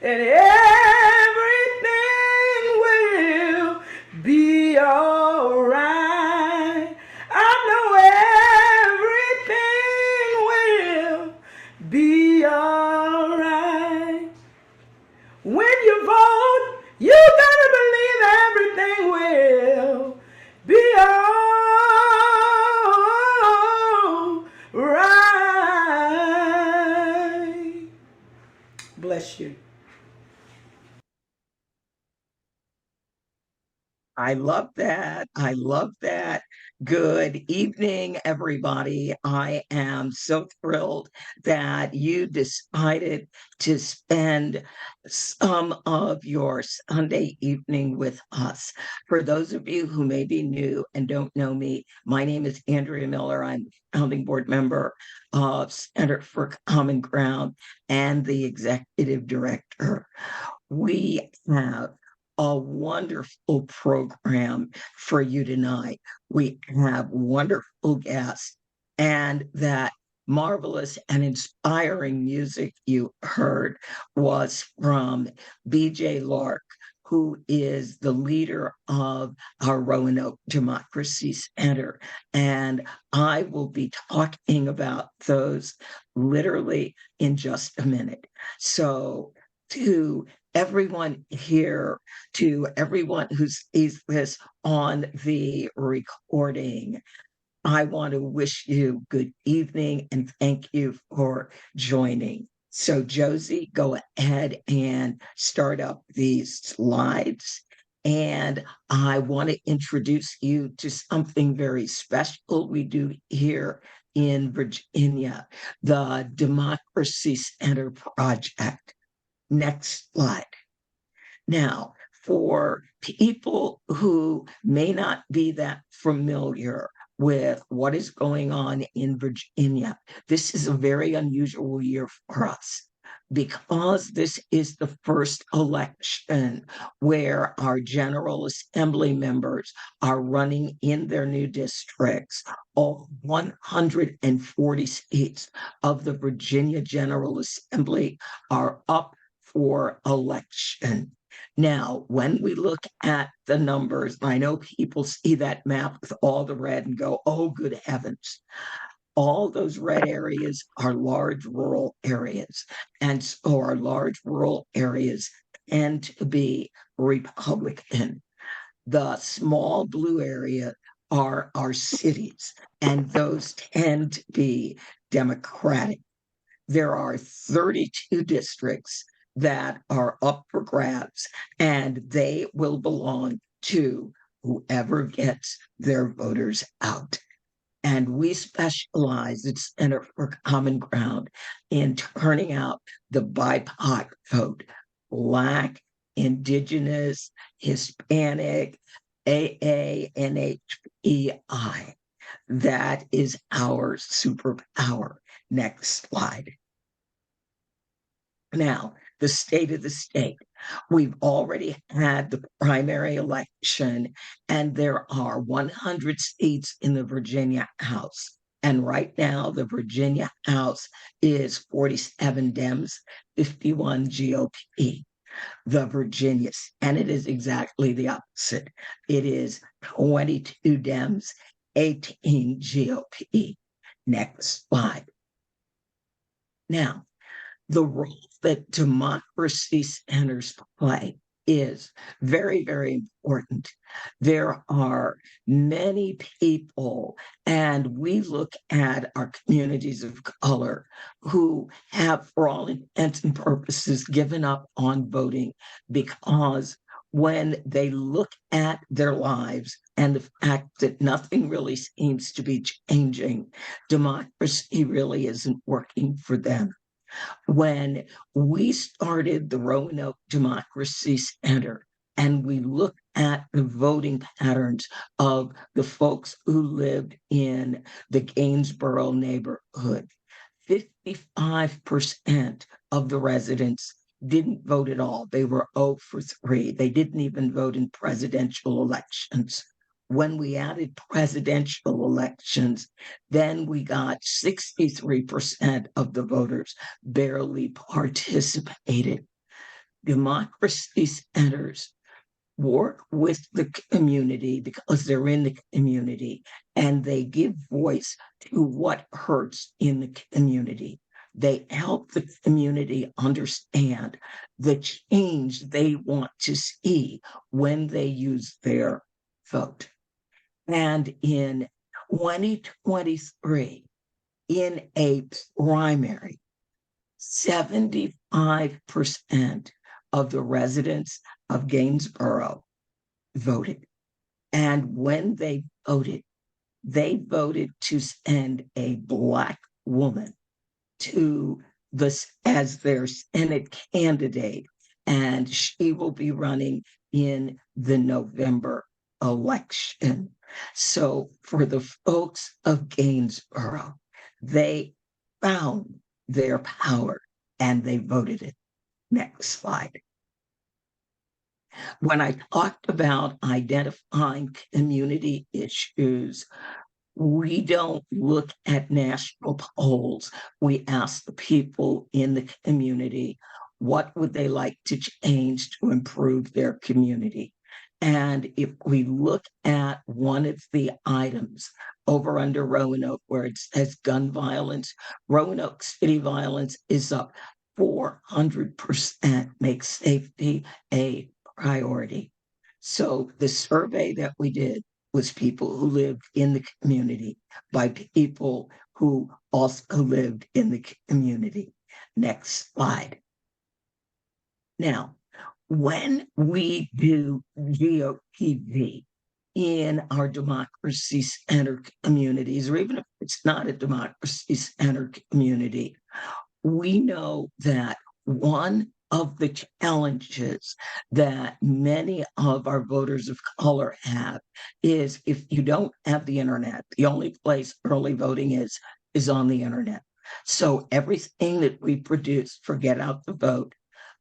and everything will be alright. I know everything will be alright. When you vote, you gotta believe everything will be alright. Bless you. I love that. I love that. Good evening, everybody. I am so thrilled that you decided to spend some of your Sunday evening with us. For those of you who may be new and don't know me, my name is Andrea Miller. I'm founding board member of Center for Common Ground and the executive director. We have a wonderful program for you tonight. We have wonderful guests, and that marvelous and inspiring music you heard was from BJ Lark, who is the leader of our Roanoke Democracy Center. And I will be talking about those literally in just a minute. So, to everyone here, to everyone who sees this on the recording, I want to wish you good evening and thank you for joining. So, Josie, go ahead and start up these slides. And I want to introduce you to something very special we do here in Virginia, the Democracy Center Project. Next slide. Now, for people who may not be that familiar with what is going on in Virginia, this is a very unusual year for us because this is the first election where our General Assembly members are running in their new districts. All 140 seats of the Virginia General Assembly are up for election. Now, when we look at the numbers, I know people see that map with all the red and go, oh, good heavens. All those red areas are large rural areas. And so our large rural areas tend to be Republican. The small blue area are our cities, and those tend to be Democratic. There are 32 districts that are up for grabs, and they will belong to whoever gets their voters out. And we specialize at Center for Common Ground in turning out the BIPOC vote, Black, Indigenous, Hispanic, AANHPI. That is our superpower. Next slide. Now, the state of the state. We've already had the primary election, and there are 100 seats in the Virginia House. And right now, the Virginia House is 47 Dems, 51 GOP. The Virginia Senate is exactly the opposite. It is 22 Dems, 18 GOP. Next slide. Now, the role that democracy centers play is very, very important. There are many people, and we look at our communities of color who have, for all intents and purposes, given up on voting because when they look at their lives and the fact that nothing really seems to be changing, democracy really isn't working for them. When we started the Roanoke Democracy Center and we looked at the voting patterns of the folks who lived in the Gainsborough neighborhood, 55% of the residents didn't vote at all. They were 0 for 3. They didn't even vote in presidential elections. When we added presidential elections, then we got 63% of the voters barely participated. Democracy centers work with the community because they're in the community, and they give voice to what hurts in the community. They help the community understand the change they want to see when they use their vote. And in 2023, in a primary, 75% of the residents of Gainesboro voted. And when they voted to send a Black woman to as their Senate candidate, and she will be running in the November election. So for the folks of Gainesboro, they found their power and they voted it. Next slide. When I talked about identifying community issues, we don't look at national polls. We ask the people in the community, what would they like to change to improve their community? And if we look at one of the items over under Roanoke where it says gun violence, Roanoke City violence is up 400%, makes safety a priority. So the survey that we did was people who lived in the community by people who also lived in the community. Next slide. Now, when we do GOTV in our democracy center communities, or even if it's not a democracy center community, we know that one of the challenges that many of our voters of color have is if you don't have the internet, the only place early voting is on the internet. So everything that we produce for Get Out the Vote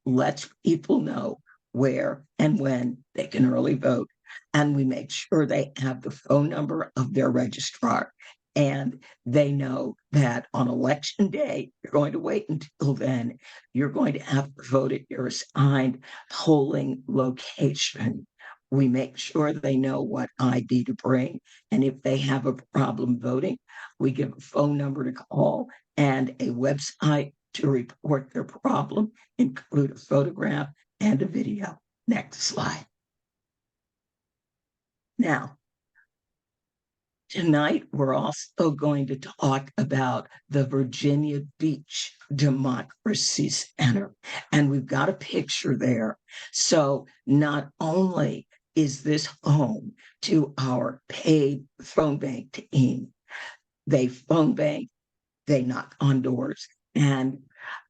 lets people know where and when they can early vote. And we make sure they have the phone number of their registrar. And they know that on election day, you're going to wait until then. You're going to have to vote at your assigned polling location. We make sure they know what ID to bring. And if they have a problem voting, we give a phone number to call and a website to report their problem, include a photograph and a video. Next slide. Now, tonight, we're also going to talk about the Virginia Beach Democracy Center, and we've got a picture there. So not only is this home to our paid phone bank team, they phone bank, they knock on doors, and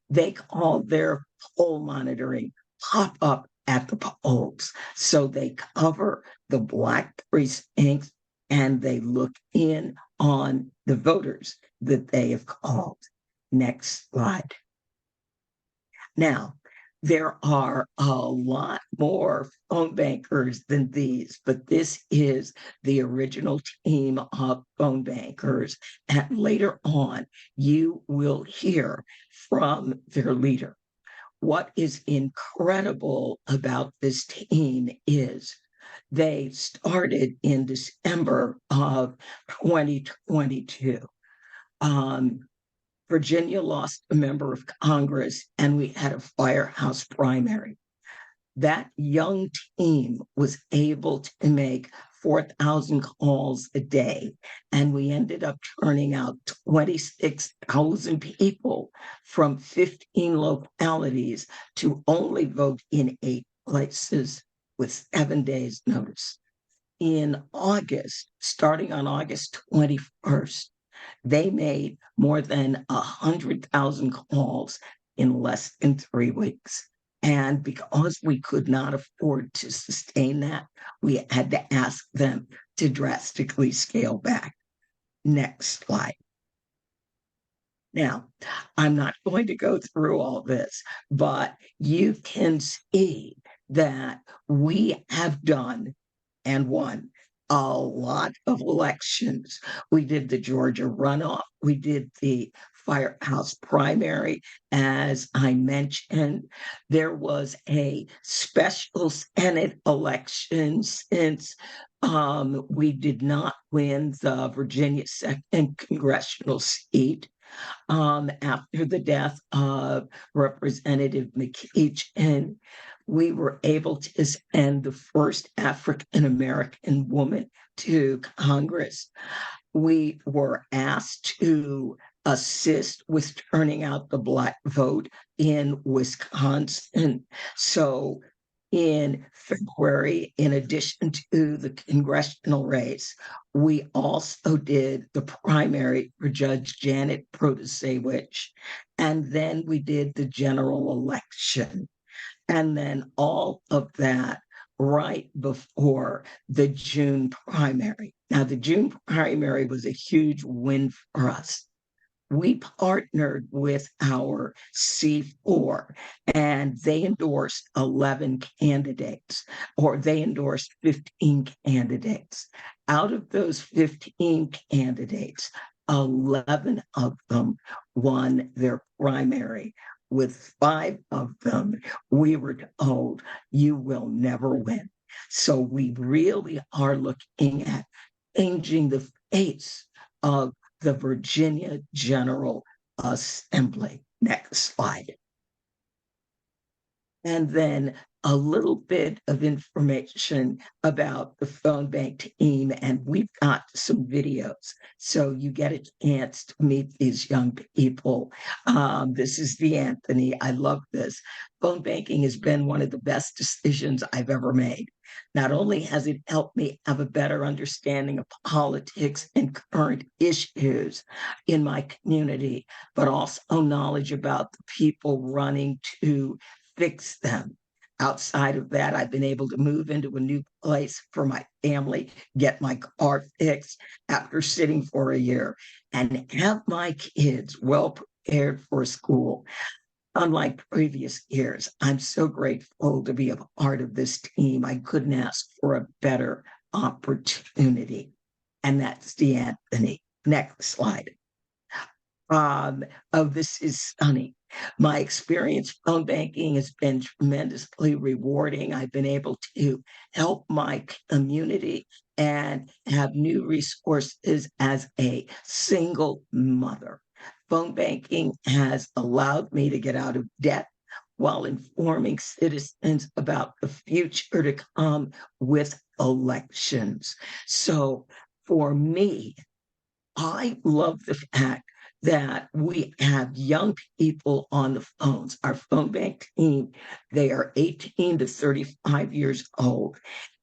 they call their poll monitoring pop up at the polls. So they cover the Black precincts and they look in on the voters that they have called. Next slide. Now, there are a lot more phone bankers than these, but this is the original team of phone bankers. And later on, you will hear from their leader. What is incredible about this team is they started in December of 2022. Virginia lost a member of Congress and we had a firehouse primary. That young team was able to make 4,000 calls a day, and we ended up turning out 26,000 people from 15 localities to only vote in 8 places with 7 days notice. In August, starting on August 21st, they made more than 100,000 calls in less than 3 weeks. And because we could not afford to sustain that, we had to ask them to drastically scale back. Next slide. Now, I'm not going to go through all this, but you can see that we have done and won a lot of elections. We did the Georgia runoff. We did the firehouse primary. As I mentioned, there was a special Senate election since we did not win the Virginia second congressional seat after the death of Representative McEachin. We were able to send the first African American woman to Congress. We were asked to assist with turning out the Black vote in Wisconsin. So in February, in addition to the congressional race, we also did the primary for Judge Janet Protasewicz, and then we did the general election. And then all of that right before the June primary. Now, the June primary was a huge win for us. We partnered with our C4 and they endorsed 11 candidates, or they endorsed 15 candidates. Out of those 15 candidates, 11 of them won their primary. With 5 of them, we were told, you will never win. So we really are looking at changing the face of the Virginia General Assembly. Next slide. And then a little bit of information about the phone bank team. And we've got some videos, so you get a chance to meet these young people. This is D'Anthony. I love this. Phone banking has been one of the best decisions I've ever made. Not only has it helped me have a better understanding of politics and current issues in my community, but also knowledge about the people running to fix them. Outside of that, I've been able to move into a new place for my family, get my car fixed after sitting for a year, and have my kids well prepared for school. Unlike previous years, I'm so grateful to be a part of this team. I couldn't ask for a better opportunity. And that's D'Anthony. Next slide. This is stunning. My experience phone banking has been tremendously rewarding. I've been able to help my community and have new resources as a single mother. Phone banking has allowed me to get out of debt while informing citizens about the future to come with elections. So for me, I love the fact that we have young people on the phones. Our phone bank team, they are 18 to 35 years old,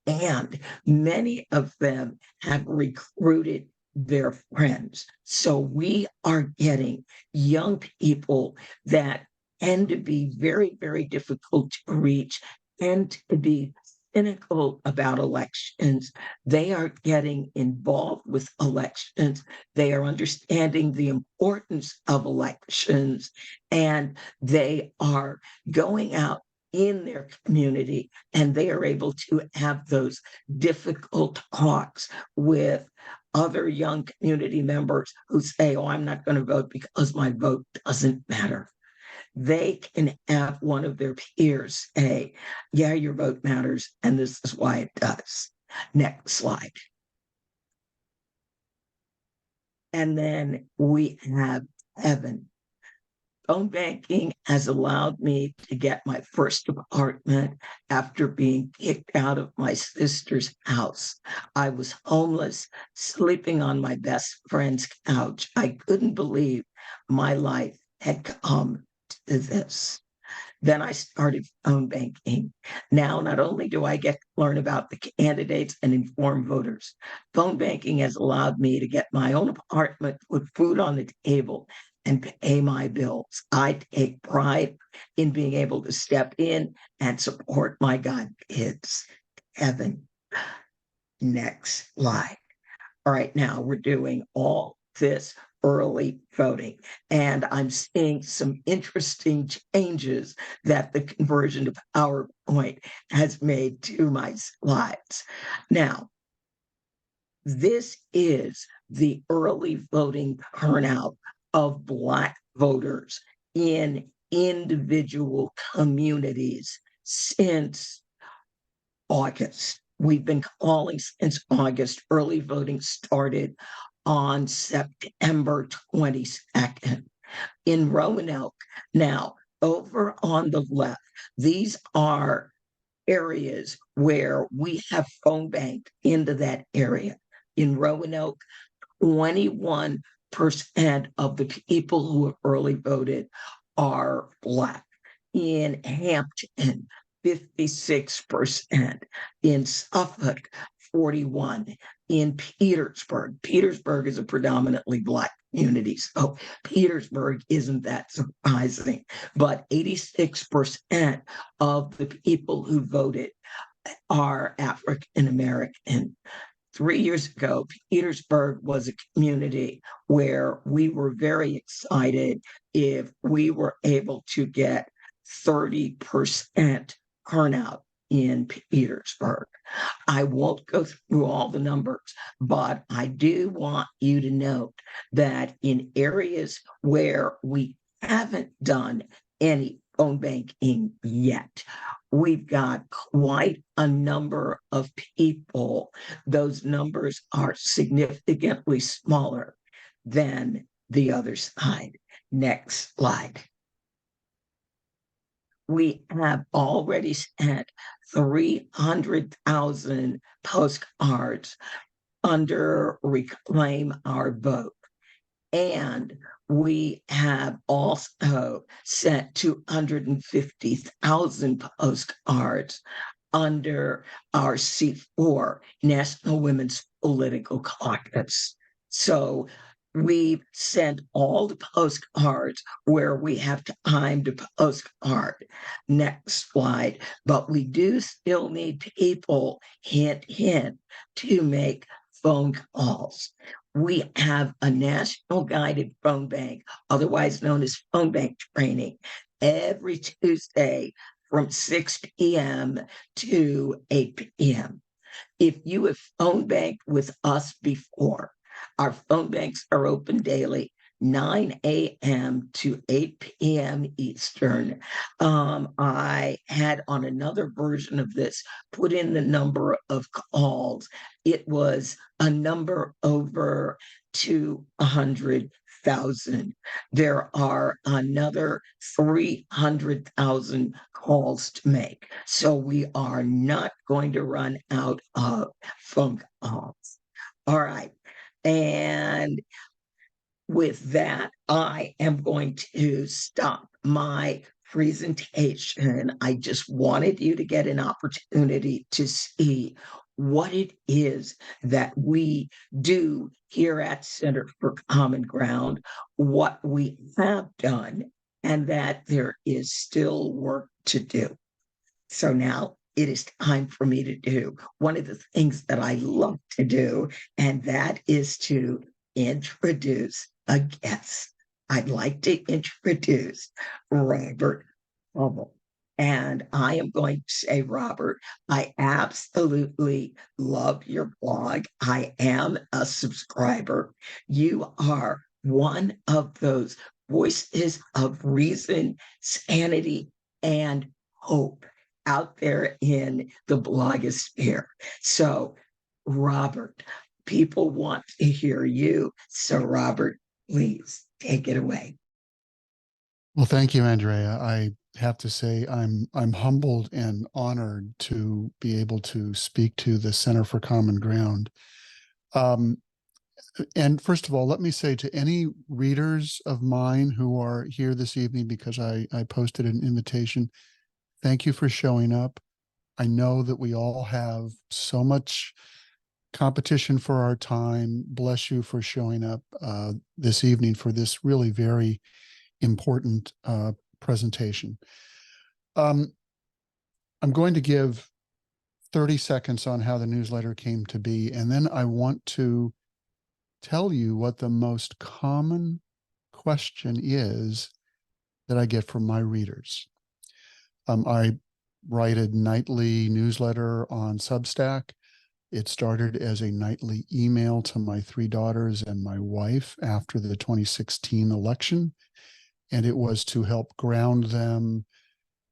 and many of them have recruited their friends. So we are getting young people that tend to be very, very difficult to reach and to be cynical about elections. They are getting involved with elections. They are understanding the importance of elections, and they are going out in their community, and they are able to have those difficult talks with other young community members who say, oh, I'm not going to vote because my vote doesn't matter. They can have one of their peers say, yeah, your vote matters, and this is why it does. Next slide. And then we have Evan. Phone banking has allowed me to get my first apartment after being kicked out of my sister's house. I was homeless, sleeping on my best friend's couch. I couldn't believe my life had come to this. Then I started phone banking. Now, not only do I get to learn about the candidates and inform voters, phone banking has allowed me to get my own apartment, put food on the table, and pay my bills. I take pride in being able to step in and support my godkids. Evan, next slide. All right, now we're doing all this early voting, and I'm seeing some interesting changes that the conversion to PowerPoint has made to my slides. Now, this is the early voting turnout of Black voters in individual communities since August. We've been calling since August. Early voting started on September 22nd in Roanoke. Now, over on the left, these are areas where we have phone banked into that area. In Roanoke, 21% of the people who have early voted are Black. In Hampton, 56%. In Suffolk, 41. In Petersburg is a predominantly Black community, so Petersburg isn't that surprising, but 86% of the people who voted are African American. 3 years ago, Petersburg was a community where we were very excited if we were able to get 30% turnout in Petersburg. I won't go through all the numbers, but I do want you to note that in areas where we haven't done any phone banking yet, we've got quite a number of people. Those numbers are significantly smaller than the other side. Next slide. We have already sent 300,000 postcards under Reclaim Our Vote. And we have also sent 250,000 postcards under our C4, National Women's Political Caucus. So we've sent all the postcards where we have timed a postcard. Next slide. But we do still need people, hint, hint, to make phone calls. We have a national guided phone bank, otherwise known as phone bank training, every Tuesday from 6 p.m. to 8 p.m. If you have phone banked with us before, our phone banks are open daily, 9 a.m. to 8 p.m. Eastern. I had on another version of this put in the number of calls. It was a number over 200,000. There are another 300,000 calls to make. So we are not going to run out of phone calls. All right. And with that, I am going to stop my presentation. I just wanted you to get an opportunity to see what it is that we do here at Center for Common Ground, what we have done, and that there is still work to do. So now it is time for me to do one of the things that I love to do, and that is to introduce a guest. I'd like to introduce Robert Hummel. And I am going to say, Robert, I absolutely love your blog. I am a subscriber. You are one of those voices of reason, sanity, and hope out there in the blogosphere. So, Robert, people want to hear you. So, Robert, please take it away. Well, thank you, Andrea. I have to say I'm humbled and honored to be able to speak to the Center for Common Ground. And first of all, let me say to any readers of mine who are here this evening, because I posted an invitation, thank you for showing up. I know that we all have so much competition for our time. Bless you for showing up this evening for this really very important presentation. I'm going to give 30 seconds on how the newsletter came to be, and then I want to tell you what the most common question is that I get from my readers. I write a nightly newsletter on Substack. It started as a nightly email to my 3 daughters and my wife after the 2016 election. And it was to help ground them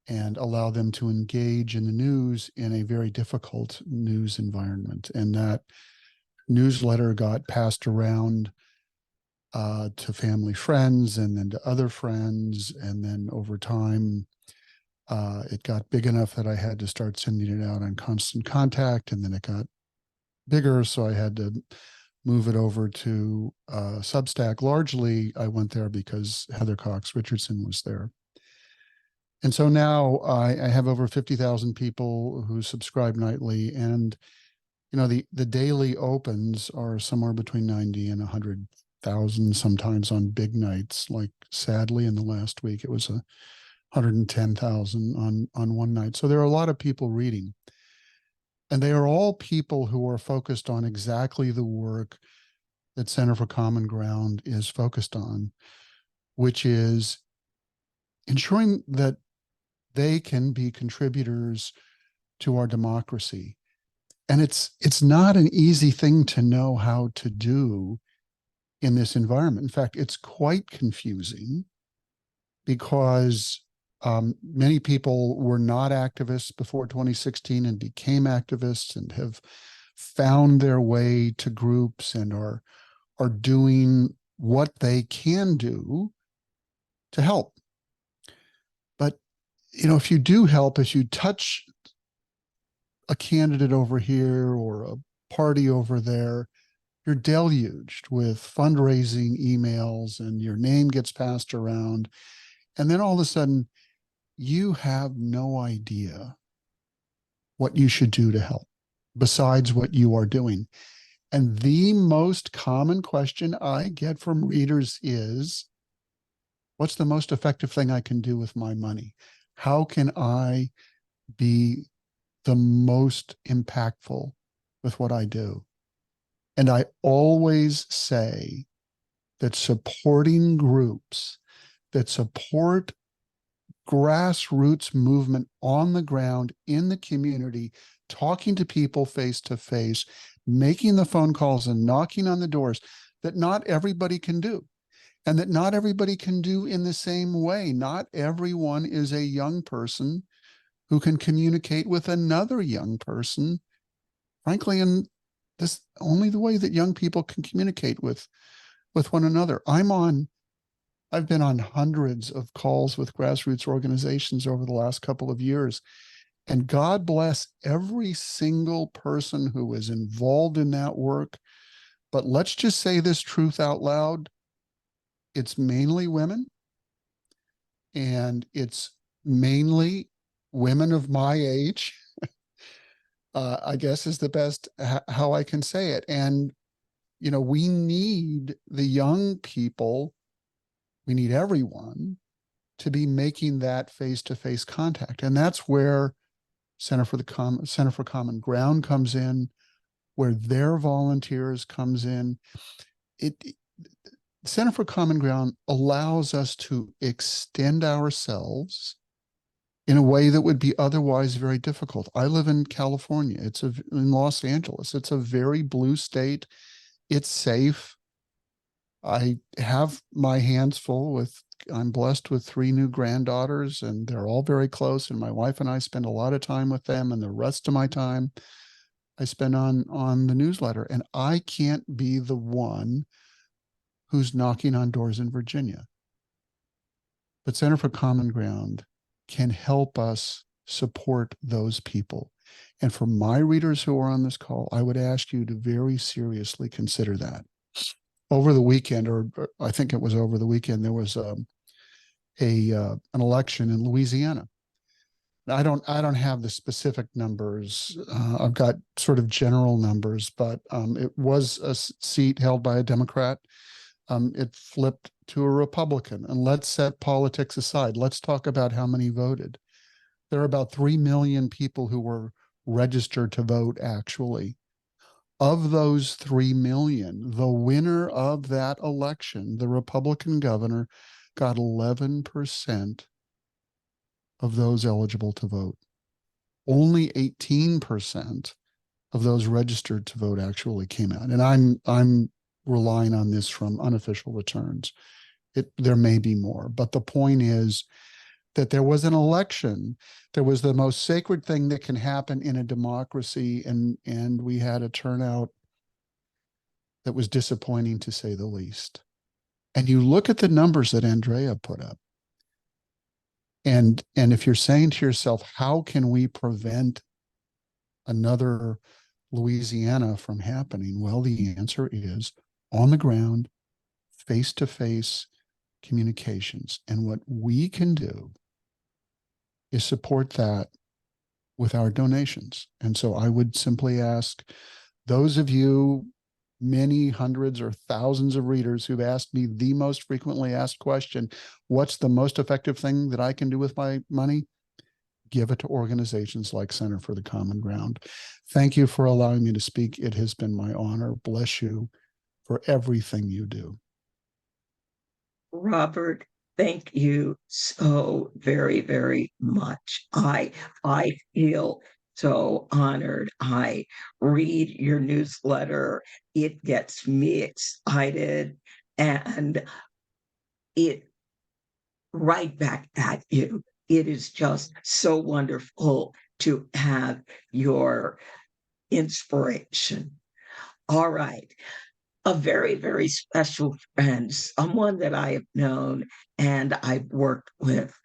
and allow them to engage in the news in a very difficult news environment. And that newsletter got passed around to family friends and then to other friends. And then over time, it got big enough that I had to start sending it out on Constant Contact. And then it got bigger, so I had to move it over to Substack. Largely, I went there because Heather Cox Richardson was there. And so now I have over 50,000 people who subscribe nightly. And, you know, the daily opens are somewhere between 90 and 100,000, sometimes on big nights. Like sadly, in the last week, it was 110,000 on one night. So there are a lot of people reading. And they are all people who are focused on exactly the work that Center for Common Ground is focused on, which is ensuring that they can be contributors to our democracy. And it's not an easy thing to know how to do in this environment. In fact, it's quite confusing because many people were not activists before 2016 and became activists and have found their way to groups and are doing what they can do to help. But, you know, if you do help, if you touch a candidate over here or a party over there, you're deluged with fundraising emails and your name gets passed around. And then all of a sudden, you have no idea what you should do to help besides what you are doing. And the most common question I get from readers is, what's the most effective thing I can do with my money? How can I be the most impactful with what I do? And I always say that supporting groups that support grassroots movement on the ground in the community, talking to people face to face, making the phone calls and knocking on the doors, that not everybody can do, and that not everybody can do in the same way. Not everyone is a young person who can communicate with another young person, frankly, in this only the way that young people can communicate with one another. I've been on hundreds of calls with grassroots organizations over the last couple of years, and God bless every single person who is involved in that work. But let's just say this truth out loud. It's mainly women, and it's mainly women of my age, I guess is the best how I can say it. And, you know, we need the young people, we need everyone to be making that face-to-face contact. And that's where Center for Common Ground comes in, where their volunteers comes in. Center for Common Ground allows us to extend ourselves in a way that would be otherwise very difficult. I live in California. In Los Angeles. It's a very blue state. It's safe. I have my hands full I'm blessed with 3 new granddaughters, and they're all very close. And my wife and I spend a lot of time with them, and the rest of my time I spend on the newsletter. And I can't be the one who's knocking on doors in Virginia. But Center for Common Ground can help us support those people. And for my readers who are on this call, I would ask you to very seriously consider that. Over the weekend, or I think it was over the weekend, there was an election in Louisiana. I don't have the specific numbers. I've got sort of general numbers, but it was a seat held by a Democrat. It flipped to a Republican. And let's set politics aside. Let's talk about how many voted. There are about 3 million people who were registered to vote, actually. Of those 3 million, the winner of that election, the Republican governor, got 11% of those eligible to vote. Only 18% of those registered to vote actually came out. And I'm relying on this from unofficial returns. There may be more, but the point is that there was an election. There was the most sacred thing that can happen in a democracy, and we had a turnout that was disappointing, to say the least. And you look at the numbers that Andrea put up, and if you're saying to yourself, how can we prevent another Louisiana from happening? Well, the answer is on the ground, face-to-face communications. And what we can do is support that with our donations. And so I would simply ask those of you, many hundreds or thousands of readers who've asked me the most frequently asked question, what's the most effective thing that I can do with my money? Give it to organizations like Center for the Common Ground. Thank you for allowing me to speak. It has been my honor. Bless you for everything you do. Robert, thank you so very, very much. I feel so honored. I read your newsletter. It gets me excited, and it right back at you. It is just so wonderful to have your inspiration. All right. A very, very special friend, someone that I have known and I've worked with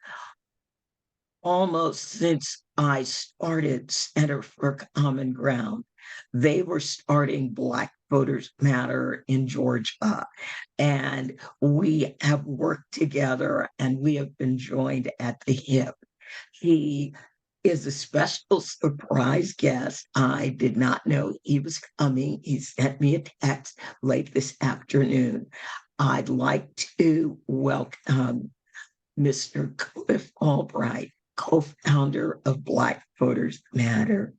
almost since I started Center for Common Ground. They were starting Black Voters Matter in Georgia, and we have worked together and we have been joined at the hip. He is a special surprise guest. I did not know he was coming. He sent me a text late this afternoon. I'd like to welcome Mr. Cliff Albright, co-founder of Black Voters Matter.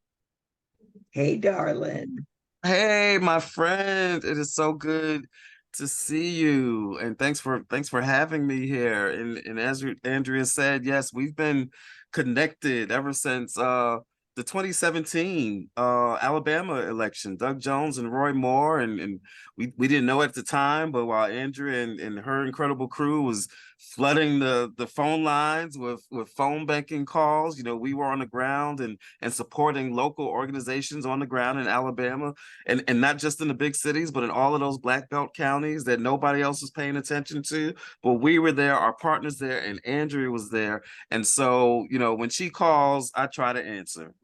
Hey, darling. Hey, my friend, it is so good to see you, and thanks for having me here. And as Andrea said, yes, we've been connected ever since the 2017 Alabama election. Doug Jones and Roy Moore, and we didn't know at the time, but while Andrea and her incredible crew was flooding the phone lines with phone banking calls, you know, we were on the ground and supporting local organizations on the ground in Alabama, and not just in the big cities, but in all of those Black Belt counties that nobody else was paying attention to. But we were there, our partners there, and Andrea was there. And so, you know, when she calls, I try to answer.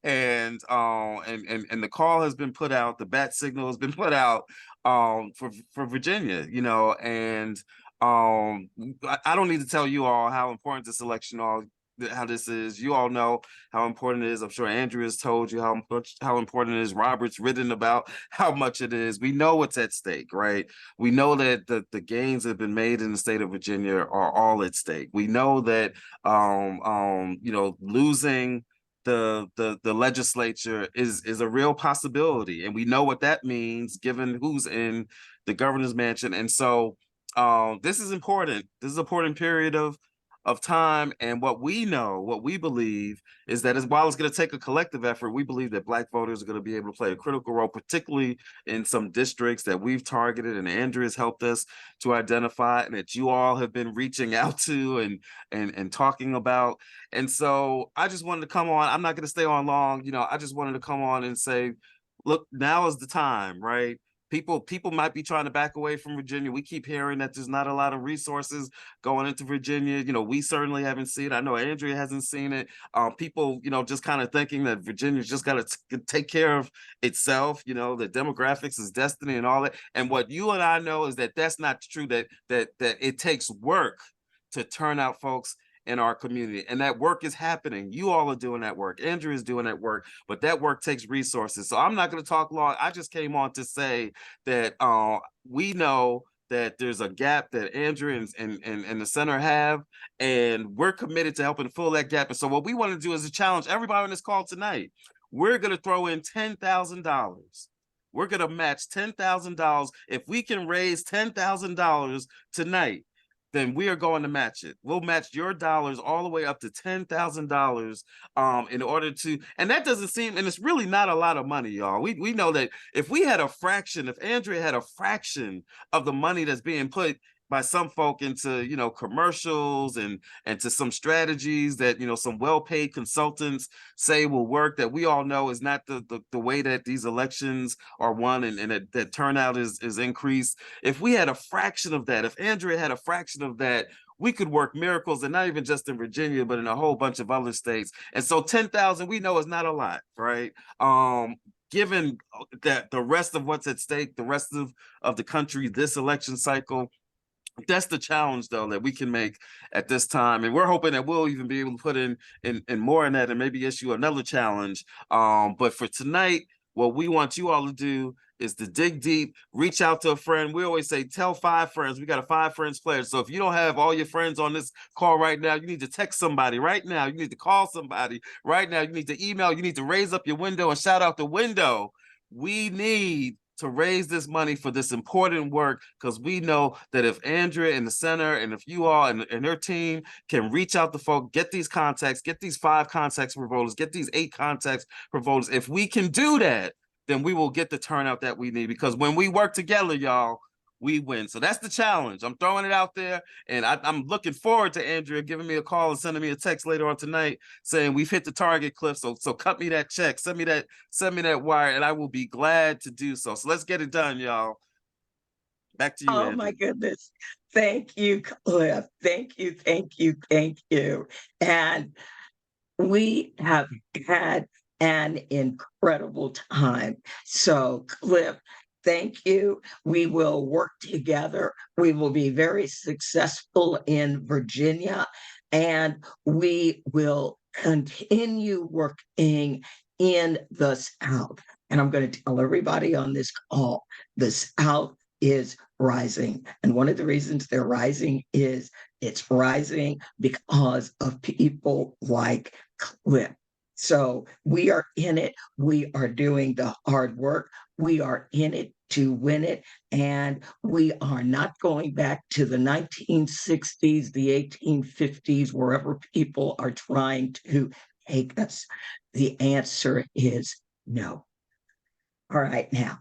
and the call has been put out, the bat signal has been put out for Virginia, you know, and I don't need to tell you all how important this election how this is. You all know how important it is. I'm sure Andrea's told you how important it is. Robert's written about how much it is. We know what's at stake, right? We know that the gains that have been made in the state of Virginia are all at stake. We know that you know, losing the legislature is a real possibility, and we know what that means given who's in the governor's mansion. And so this is important. This is an important period of time. And what we know, what we believe is that while it's going to take a collective effort, we believe that Black voters are going to be able to play a critical role, particularly in some districts that we've targeted and Andrea has helped us to identify, and that you all have been reaching out to and talking about. And so I just wanted to come on. I'm not going to stay on long. You know, I just wanted to come on and say, look, now is the time, right? People might be trying to back away from Virginia. We keep hearing that there's not a lot of resources going into Virginia. You know, we certainly haven't seen it. I know Andrea hasn't seen it. People, you know, just kind of thinking that Virginia's just got to take care of itself. You know, the demographics is destiny and all that. And what you and I know is that that's not true. That it takes work to turn out folks in our community, and that work is happening. You all are doing that work. Andrea is doing that work, but that work takes resources. So I'm not going to talk long. I just came on to say that we know that there's a gap that Andrea and the center have, and we're committed to helping fill that gap. And so what we want to do is to challenge everybody on this call tonight. We're going to throw in $10,000. We're going to match $10,000. If we can raise $10,000 tonight, then we are going to match it. We'll match your dollars all the way up to $10,000 in order to, and that doesn't seem, and it's really not a lot of money, y'all. We know that if we had a fraction, if Andrea had a fraction of the money that's being put by some folk into, you know, commercials and to some strategies that, you know, some well-paid consultants say will work, that we all know is not the way that these elections are won, and that turnout is increased. If we had a fraction of that, if Andrea had a fraction of that, we could work miracles, and not even just in Virginia, but in a whole bunch of other states. And so 10,000, we know, is not a lot, right? Given that the rest of what's at stake, the rest of the country, this election cycle, that's the challenge, though, that we can make at this time. And we're hoping that we'll even be able to put in more in that, and maybe issue another challenge. But for tonight, what we want you all to do is to dig deep, reach out to a friend. We always say, tell 5 friends. We got a 5 friends pledge. So if you don't have all your friends on this call right now, you need to text somebody right now. You need to call somebody right now. You need to email. You need to raise up your window and shout out the window. We need to raise this money for this important work, because we know that if Andrea and the center, and if you all and their team can reach out to folk, get these contacts, get these 5 contacts for voters, get these 8 contacts for voters, if we can do that, then we will get the turnout that we need. Because when we work together, y'all, we win. So that's the challenge. I'm throwing it out there, and I'm looking forward to Andrea giving me a call and sending me a text later on tonight saying we've hit the target, Cliff. So cut me that check, send me that wire, and I will be glad to do so. So let's get it done, y'all. Back to you, Oh Andrea. my goodness. Thank you, Cliff. Thank you, thank you, thank you. And we have had an incredible time. So, Cliff, thank you. We will work together. We will be very successful in Virginia, and we will continue working in the South. And I'm going to tell everybody on this call, the South is rising. And one of the reasons they're rising is it's rising because of people like Cliff. So we are in it. We are doing the hard work. We are in it to win it. And we are not going back to the 1960s, the 1850s, wherever people are trying to take us. The answer is no. All right, now,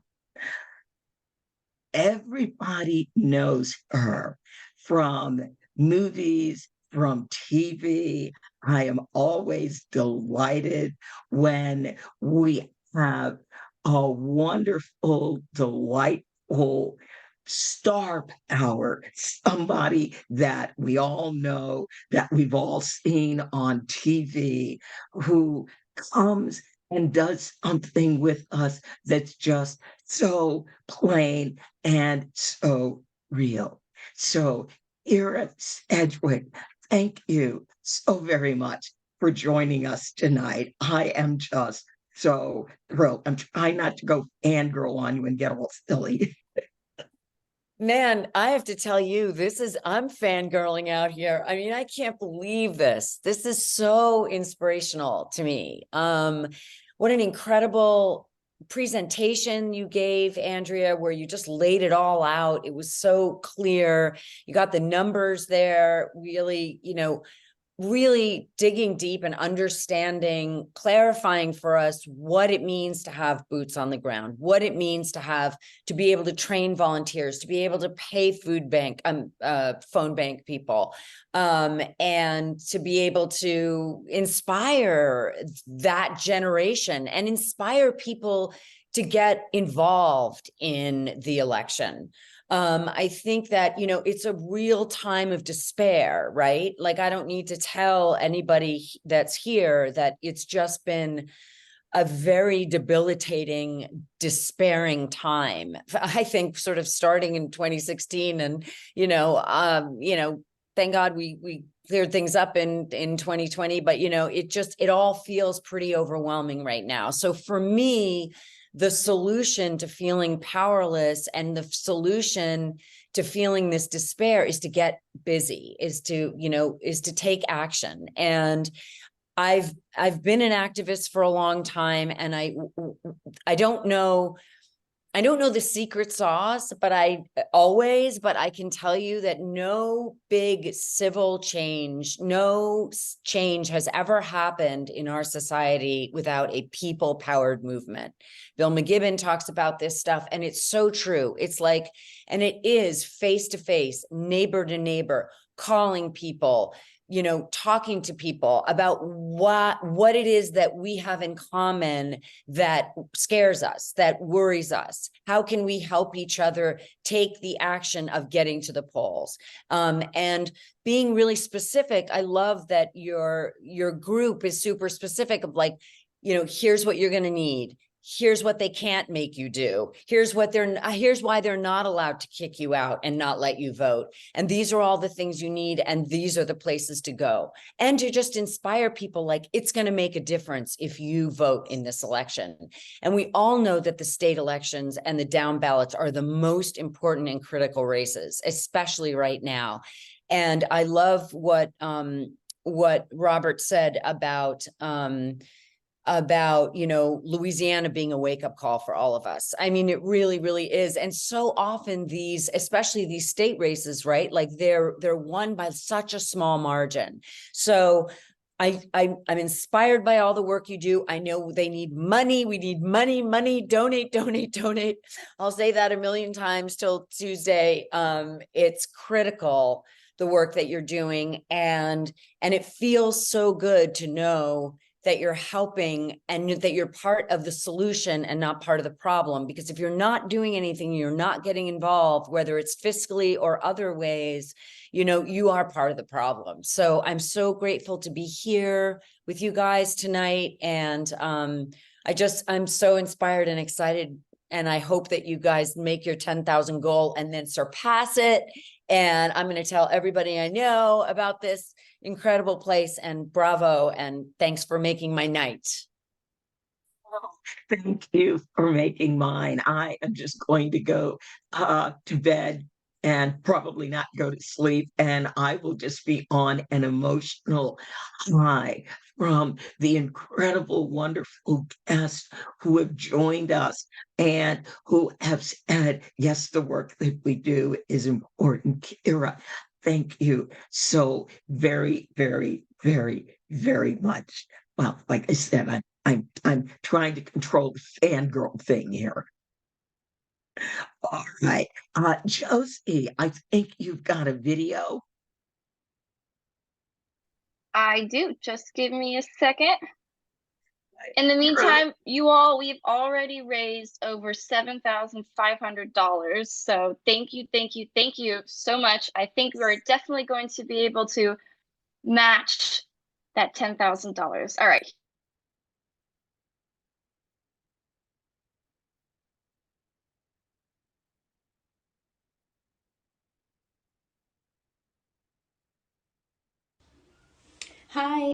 everybody knows her from movies, from TV. I am always delighted when we have a wonderful, delightful star power, somebody that we all know, that we've all seen on TV, who comes and does something with us that's just so plain and so real. So, Ira Sedgwick, thank you so very much for joining us tonight. I am just so thrilled. I'm trying not to go fangirl on you and get all silly. Man, I have to tell you, I'm fangirling out here. I mean, I can't believe this. This is so inspirational to me. What an incredible presentation you gave, Andrea, where you just laid it all out. It was so clear. You got the numbers there, really, really digging deep and understanding, clarifying for us what it means to have boots on the ground, what it means to be able to train volunteers, to be able to pay phone bank people, and to be able to inspire that generation and inspire people to get involved in the election. I think that, it's a real time of despair, right? Like, I don't need to tell anybody that's here that it's just been a very debilitating, despairing time. I think sort of starting in 2016 and, thank God we cleared things up in 2020, but, it all feels pretty overwhelming right now. So for me, the solution to feeling powerless and the solution to feeling this despair is to get busy, is to take action. And I've been an activist for a long time, and I don't know I don't know the secret sauce, but I can tell you that no big civil change, change has ever happened in our society without a people powered movement. Bill McKibben talks about this stuff, and it's so true. It's like, and it is face to face, neighbor to neighbor, calling people, talking to people about what it is that we have in common that scares us, that worries us. How can we help each other take the action of getting to the polls? And being really specific. I love that your group is super specific of like, here's what you're going to need. Here's what they can't make you do. Here's why they're not allowed to kick you out and not let you vote. And these are all the things you need. And these are the places to go. And to just inspire people like it's going to make a difference if you vote in this election. And we all know that the state elections and the down ballots are the most important and critical races, especially right now. And I love what Robert said about Louisiana being a wake-up call for all of us. I mean, it really, really is. And so often especially these state races, right? Like they're won by such a small margin. So I'm inspired by all the work you do. I know they need money. We need money, donate, donate, donate. I'll say that a million times till Tuesday. It's critical, the work that you're doing. And it feels so good to know that you're helping and that you're part of the solution and not part of the problem. Because if you're not doing anything, you're not getting involved, whether it's fiscally or other ways, you are part of the problem. So I'm so grateful to be here with you guys tonight. And I'm so inspired and excited. And I hope that you guys make your 10,000 goal and then surpass it. And I'm going to tell everybody I know about this incredible place, and bravo, and thanks for making my night. Thank you for making mine. I am just going to go to bed and probably not go to sleep. And I will just be on an emotional high from the incredible, wonderful guests who have joined us and who have said, yes, the work that we do is important. Kira, thank you so very, very, very, very much. Well, like I said, I'm trying to control the fangirl thing here. All right. Josie, I think you've got a video. I do. Just give me a second. In the meantime, we've already raised over $7,500. So thank you so much. I think we're definitely going to be able to match that $10,000. All right. Hi,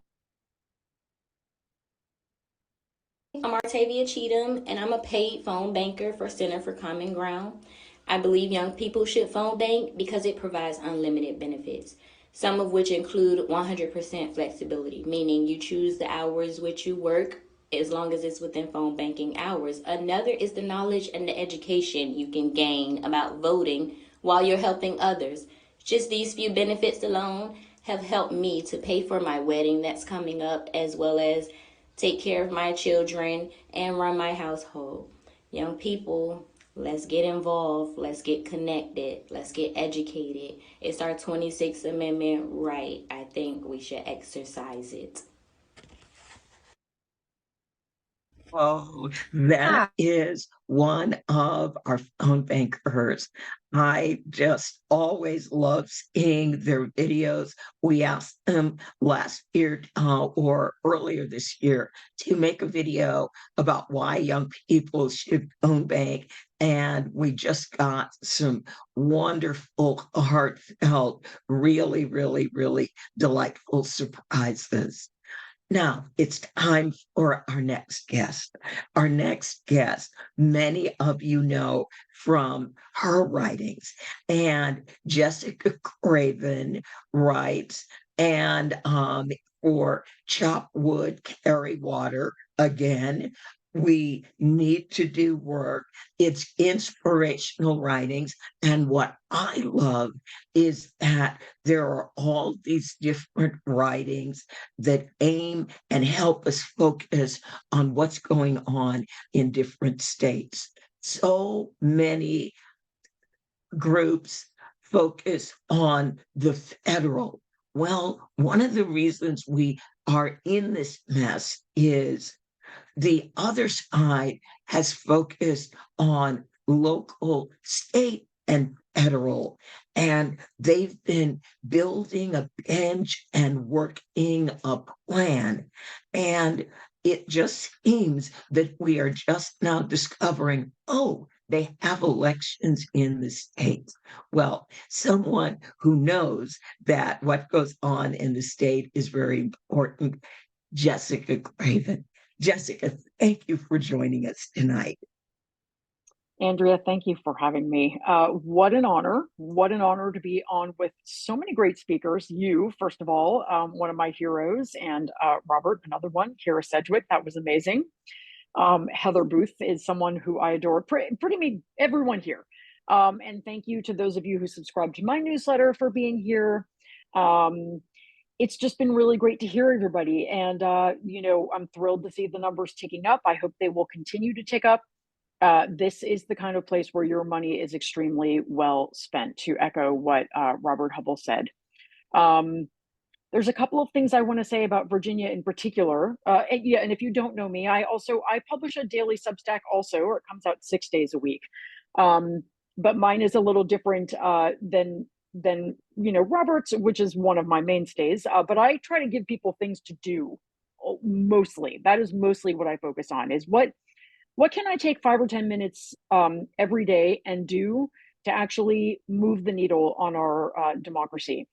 I'm Artavia Cheatham, and I'm a paid phone banker for Center for Common Ground. I believe young people should phone bank because it provides unlimited benefits, some of which include 100% flexibility, meaning you choose the hours which you work as long as it's within phone banking hours. Another is the knowledge and the education you can gain about voting while you're helping others. Just these few benefits alone have helped me to pay for my wedding that's coming up, as well as take care of my children and run my household. Young people, let's get involved, let's get connected, let's get educated. It's our 26th Amendment right. I think we should exercise it. Oh, that is one of our phone bankers. I just always love seeing their videos. We asked them last year or earlier this year to make a video about why young people should phone bank. And we just got some wonderful, heartfelt, really, really, really delightful surprises. Now it's time for our next guest. Our next guest, many of you know from her writings, and Jessica Craven writes, and for Chop Wood, Carry Water again. We need to do work. It's inspirational writings. And what I love is that there are all these different writings that aim and help us focus on what's going on in different states. So many groups focus on the federal. Well, one of the reasons we are in this mess is the other side has focused on local, state, and federal, and they've been building a bench and working a plan. And it just seems that we are just now discovering, oh, they have elections in the states. Well, someone who knows that what goes on in the state is very important, Jessica Craven. Jessica, thank you for joining us tonight. Andrea, thank you for having me. What an honor. What an honor to be on with so many great speakers. You, first of all, one of my heroes, and Robert, another one, Kara Sedgwick, that was amazing. Heather Booth is someone who I adore, pretty much everyone here. And thank you to those of you who subscribe to my newsletter for being here. It's just been really great to hear everybody. And, you know, I'm thrilled to see the numbers ticking up. I hope they will continue to tick up. This is the kind of place where your money is extremely well spent, to echo what Robert Hubble said. There's a couple of things I want to say about Virginia in particular. And if you don't know me, I publish a daily Substack also, or it comes out 6 days a week. But mine is a little different than you know, Robert's, which is one of my mainstays. But I try to give people things to do. Mostly, that is mostly what I focus on. Is what can I take 5 or 10 minutes every day and do to actually move the needle on our democracy?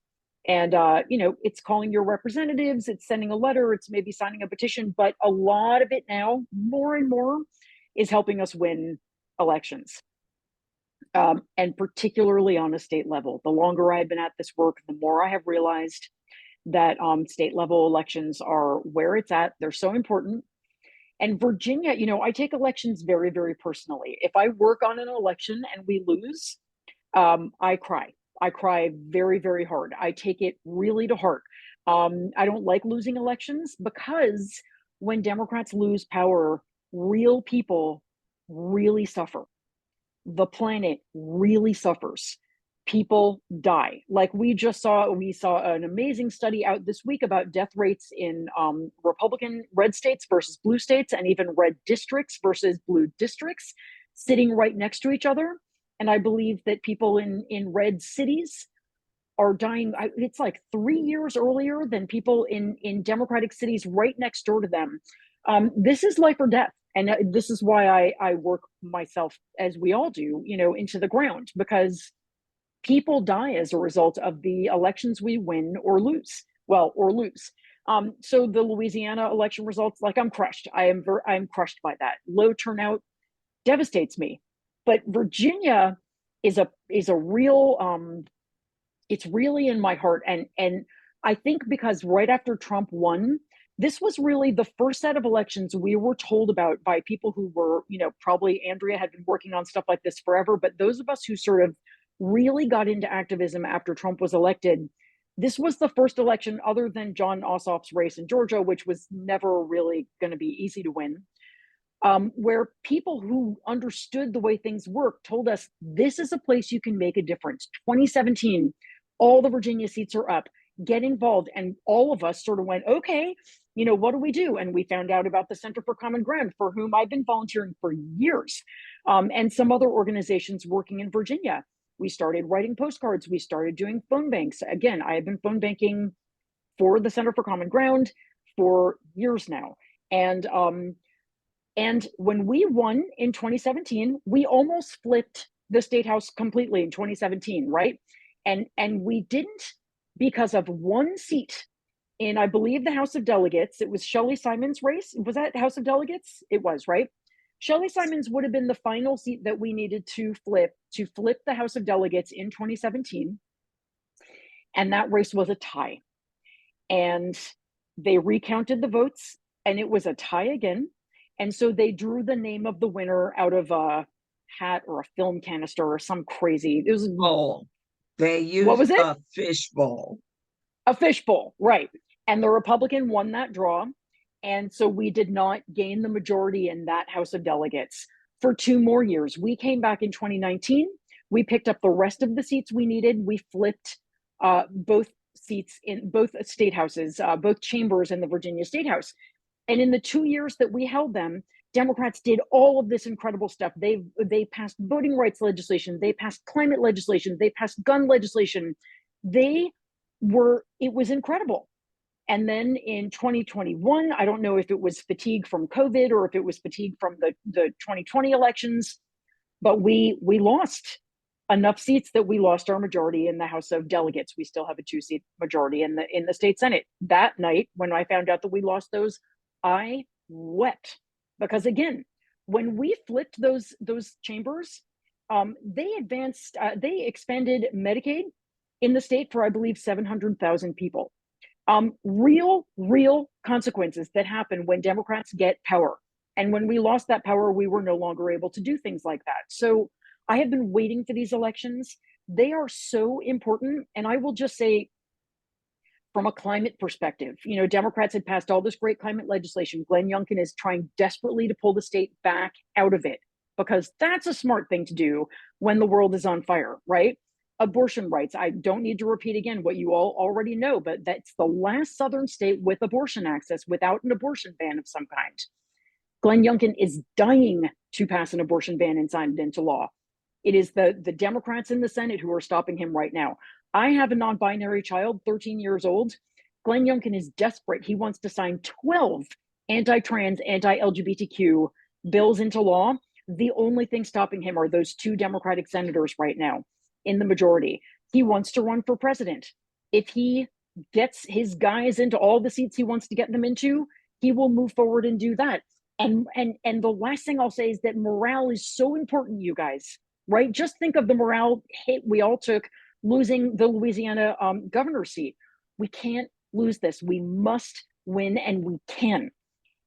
And, you know, it's calling your representatives, it's sending a letter, it's maybe signing a petition, but a lot of it now, more and more, is helping us win elections. And particularly on a state level. The longer I've been at this work, the more I have realized that state level elections are where it's at. They're so important. And Virginia, you know, I take elections very, very personally. If I work on an election and we lose, I cry. I cry very, very hard. I take it really to heart. I don't like losing elections because when Democrats lose power, real people really suffer. The planet really suffers. People die. Like we saw an amazing study out this week about death rates in Republican red states versus blue states, and even red districts versus blue districts sitting right next to each other. And I believe that people in red cities are dying. It's like 3 years earlier than people in Democratic cities right next door to them. This is life or death. And this is why I work myself, as we all do, you know, into the ground, because people die as a result of the elections we win or lose. Well, or lose. So the Louisiana election results, like I'm crushed. I'm crushed by that. Low turnout devastates me. But Virginia is a real, it's really in my heart. And I think because right after Trump won, this was really the first set of elections we were told about by people who were, you know, probably Andrea had been working on stuff like this forever, but those of us who sort of really got into activism after Trump was elected, this was the first election other than Jon Ossoff's race in Georgia, which was never really going to be easy to win, where people who understood the way things work told us this is a place you can make a difference. 2017, all the Virginia seats are up. Get involved. And all of us sort of went, okay, you know, what do we do? And we found out about the Center for Common Ground, for whom I've been volunteering for years, and some other organizations working in Virginia. We started writing postcards. We started doing phone banks. Again, I have been phone banking for the Center for Common Ground for years now. And when we won in 2017, we almost flipped the state house completely in 2017, right? And we didn't, because of one seat in, I believe, the House of Delegates. It was Shelley Simon's race. Was that House of Delegates? It was, right? Shelley Simon's would have been the final seat that we needed to flip the House of Delegates in 2017. And that race was a tie. And they recounted the votes, and it was a tie again. And so they drew the name of the winner out of a hat or a film canister or some crazy, it was, Bowl. They what was used it? a fish bowl. A fishbowl, right. And the Republican won that draw. And so we did not gain the majority in that House of Delegates for 2 more years. We came back in 2019. We picked up the rest of the seats we needed. We flipped both seats in both state houses, both chambers in the Virginia State House. And in the 2 years that we held them, Democrats did all of this incredible stuff. They passed voting rights legislation. They passed climate legislation. They passed gun legislation. It was incredible. And then in 2021, I don't know if it was fatigue from COVID or if it was fatigue from the 2020 elections, but we lost enough seats that we lost our majority in the House of Delegates. We still have a 2-seat majority in the state Senate. That night, when I found out that we lost those, I wept, because again, when we flipped those chambers, they expanded Medicaid in the state for, I believe, 700,000 people. Real consequences that happen when Democrats get power. And when we lost that power, we were no longer able to do things like that. So I have been waiting for these elections. They are so important. And I will just say, from a climate perspective, Democrats had passed all this great climate legislation. Glenn Youngkin is trying desperately to pull the state back out of it, because that's a smart thing to do when the world is on fire, right? Abortion rights. I don't need to repeat again what you all already know, but that's the last Southern state with abortion access without an abortion ban of some kind. Glenn Youngkin is dying to pass an abortion ban and sign it into law. It is the Democrats in the Senate who are stopping him right now. I have a non-binary child, 13 years old. Glenn Youngkin is desperate. He wants to sign 12 anti-trans, anti-LGBTQ bills into law. The only thing stopping him are those 2 Democratic senators right now in the majority. He wants to run for president. If he gets his guys into all the seats he wants to get them into, he will move forward and do that. And the last thing I'll say is that morale is so important, you guys, right? Just think of the morale hit we all took losing the Louisiana governor's seat. We can't lose this. We must win, and we can.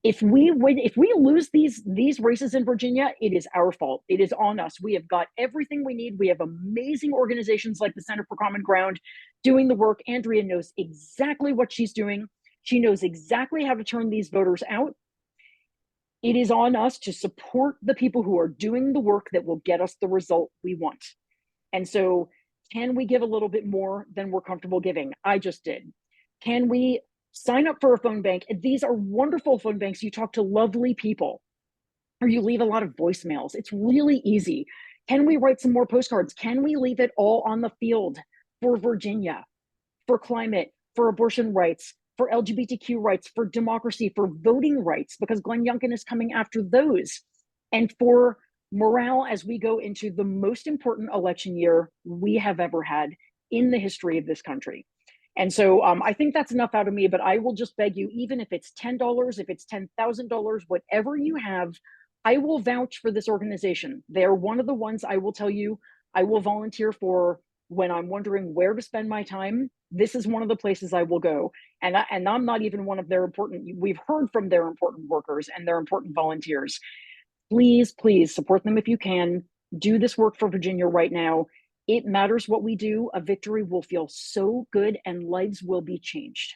If we lose these races in Virginia, it is our fault. It is on us. We have got everything we need. We have amazing organizations like the Center for Common Ground doing the work. Andrea knows exactly what she's doing. She knows exactly how to turn these voters out. It is on us to support the people who are doing the work that will get us the result we want. And so, can we give a little bit more than we're comfortable giving? I just did. Can we sign up for a phone bank? These are wonderful phone banks. You talk to lovely people, or you leave a lot of voicemails. It's really easy. Can we write some more postcards? Can we leave it all on the field for Virginia, for climate, for abortion rights, for LGBTQ rights, for democracy, for voting rights, because Glenn Youngkin is coming after those, and for morale as we go into the most important election year we have ever had in the history of this country. And so I think that's enough out of me, but I will just beg you, even if it's $10, if it's $10,000, whatever you have, I will vouch for this organization. They're one of the ones I will tell you I will volunteer for when I'm wondering where to spend my time. This is one of the places I will go. And I'm not even one of their important, we've heard from their important workers and their important volunteers. Please, please support them if you can. Do this work for Virginia right now. It matters what we do. A victory will feel so good and lives will be changed.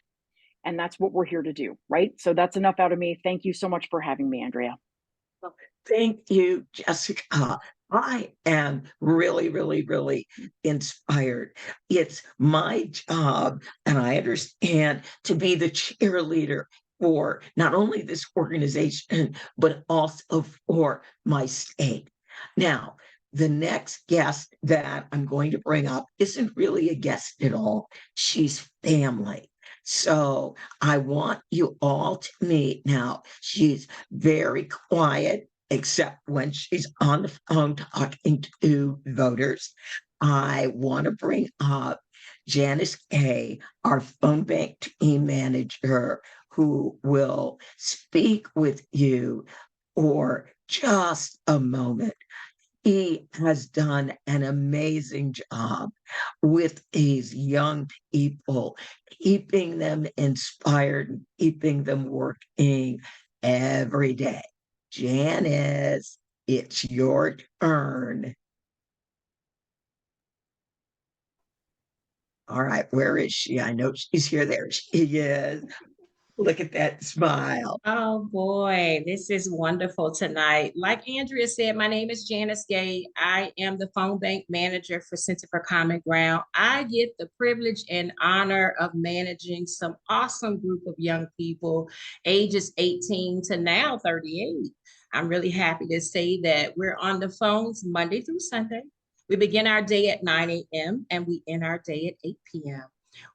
And that's what we're here to do, right? So that's enough out of me. Thank you so much for having me, Andrea. Thank you, Jessica. I am really, really, really inspired. It's my job, and I understand, to be the cheerleader for not only this organization, but also for my state. Now, the next guest that I'm going to bring up isn't really a guest at all. She's family. So I want you all to meet now. She's very quiet, except when she's on the phone talking to voters. I want to bring up Janice Kay, our phone bank team manager, who will speak with you for just a moment. He has done an amazing job with these young people, keeping them inspired, keeping them working every day. Janice, it's your turn. All right, where is she? I know she's here. There she is. Look at that smile. Oh boy, this is wonderful tonight. Like Andrea said, my name is Janice Gay. I am the phone bank manager for Center for Common Ground. I get the privilege and honor of managing some awesome group of young people, ages 18 to now 38. I'm really happy to say that we're on the phones Monday through Sunday. We begin our day at 9 a.m. and we end our day at 8 p.m.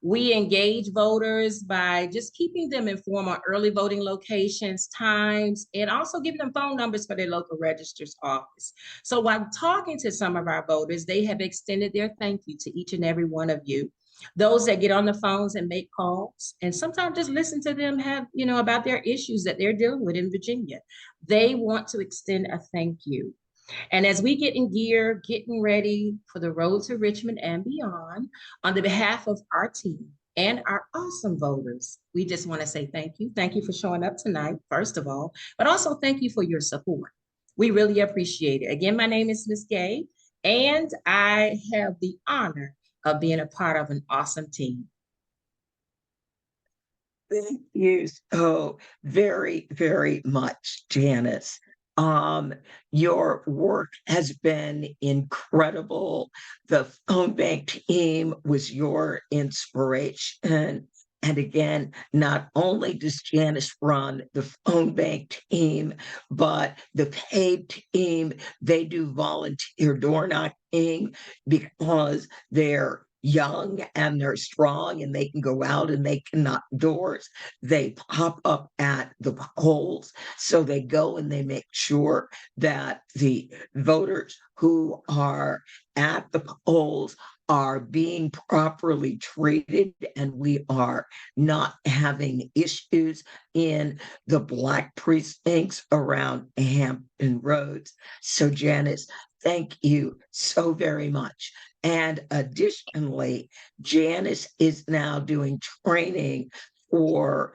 We engage voters by just keeping them informed on early voting locations, times, and also giving them phone numbers for their local registrar's office. So while talking to some of our voters, they have extended their thank you to each and every one of you. Those that get on the phones and make calls, and sometimes just listen to them have, about their issues that they're dealing with in Virginia. They want to extend a thank you. And as we get in gear, getting ready for the road to Richmond and beyond, on the behalf of our team and our awesome voters, we just want to say thank you. Thank you for showing up tonight, first of all, but also thank you for your support. We really appreciate it. Again, my name is Ms. Gay, and I have the honor of being a part of an awesome team. Thank you so very, very much, Janice. Your work has been incredible. The phone bank team was your inspiration. And again, not only does Janice run the phone bank team, but the paid team, they do volunteer door knocking because they're young and they're strong and they can go out and they can knock doors. They pop up at the polls. So they go and they make sure that the voters who are at the polls are being properly treated and we are not having issues in the Black precincts around Hampton Roads. So Janice, thank you so very much. And additionally, Janice is now doing training for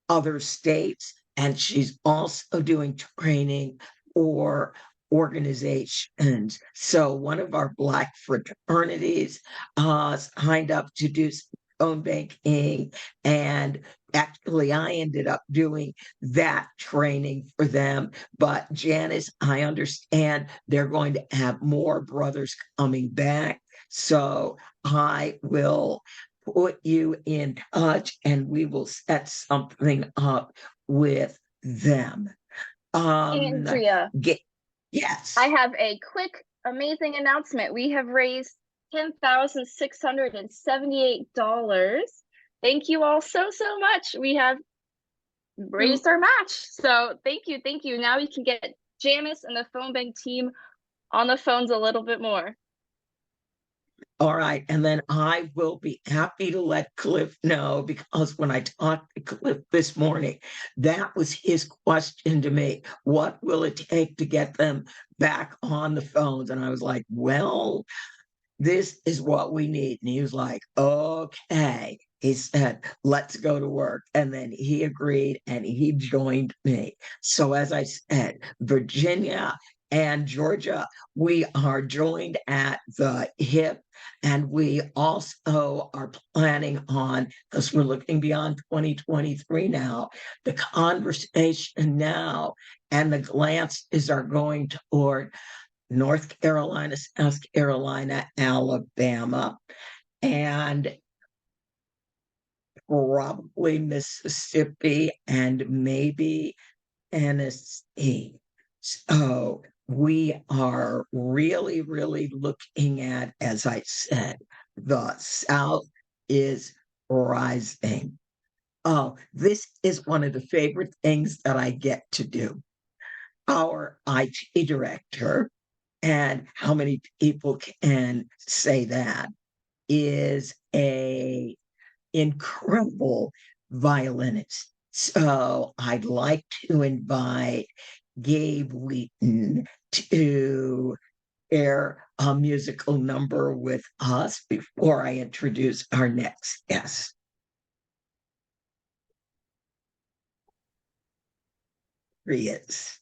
other states, and she's also doing training for organizations. So one of our Black fraternities signed up to do phone banking, and actually I ended up doing that training for them. But Janice, I understand they're going to have more brothers coming back. So I will put you in touch and we will set something up with them. Andrea, Yes. I have a quick, amazing announcement. We have raised $10,678. Thank you all so much. We have raised our match. So thank you. Now we can get Janice and the phone bank team on the phones a little bit more. All right. And then I will be happy to let Cliff know, because when I talked to Cliff this morning, that was his question to me. What will it take to get them back on the phones? And I was like, well, this is what we need. And he was like, okay. He said, let's go to work. And then he agreed and he joined me. So as I said, Virginia and Georgia, we are joined at the hip. And we also are planning on, because we're looking beyond 2023 now, the conversation now and the glances are going toward North Carolina, South Carolina, Alabama, and probably Mississippi and maybe Tennessee. So we are really, really looking at, as I said, the South is rising. Oh, this is one of the favorite things that I get to do. Our IT director, and how many people can say that, is a incredible violinist. So I'd like to invite Gabe Wheaton to share a musical number with us before I introduce our next guest. Here he is.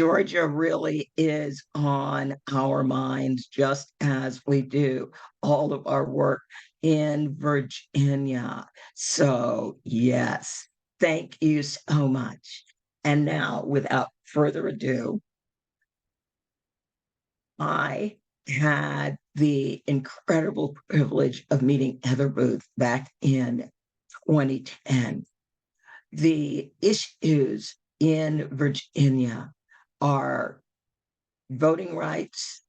Georgia really is on our minds, just as we do all of our work in Virginia. So, yes, thank you so much. And now, without further ado, I had the incredible privilege of meeting Heather Booth back in 2010. The issues in Virginia are voting rights,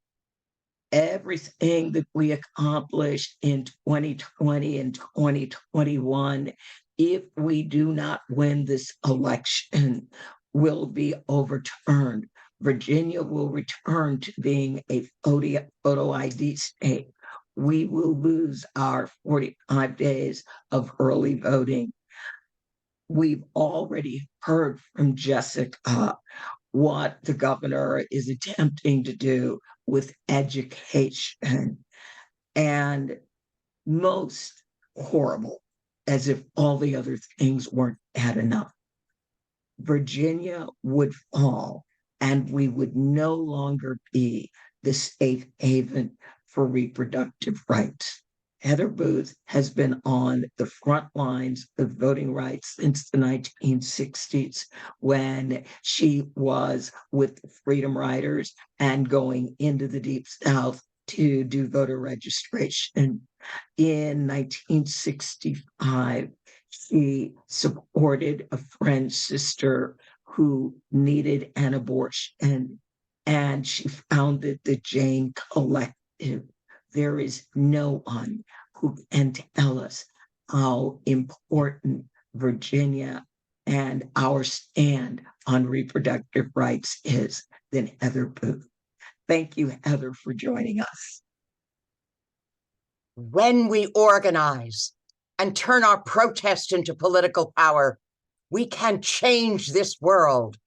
everything that we accomplished in 2020 and 2021, if we do not win this election, will be overturned. Virginia will return to being a photo ID state. We will lose our 45 days of early voting. We've already heard from Jessica what the governor is attempting to do with education, and most horrible, as if all the other things weren't bad enough, Virginia would fall and we would no longer be the safe haven for reproductive rights. Heather Booth has been on the front lines of voting rights since the 1960s, when she was with the Freedom Riders and going into the Deep South to do voter registration. In 1965, she supported a friend's sister who needed an abortion, and she founded the Jane Collective. There is no one who can tell us how important Virginia and our stand on reproductive rights is than Heather Booth. Thank you, Heather, for joining us. When we organize and turn our protest into political power, we can change this world.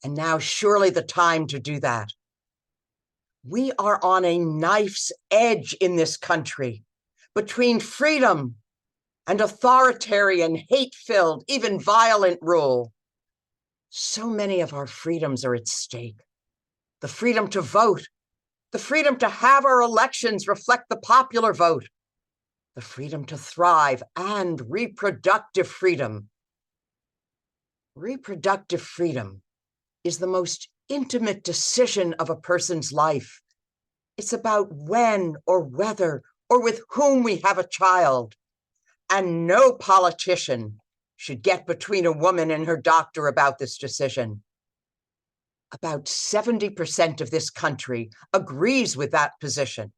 And now surely the time to do that. We are on a knife's edge in this country between freedom and authoritarian, hate-filled, even violent rule. So many of our freedoms are at stake. The freedom to vote, the freedom to have our elections reflect the popular vote, the freedom to thrive, and reproductive freedom. Reproductive freedom is the most intimate decision of a person's life. It's about when or whether or with whom we have a child. And no politician should get between a woman and her doctor about this decision. About 70% of this country agrees with that position.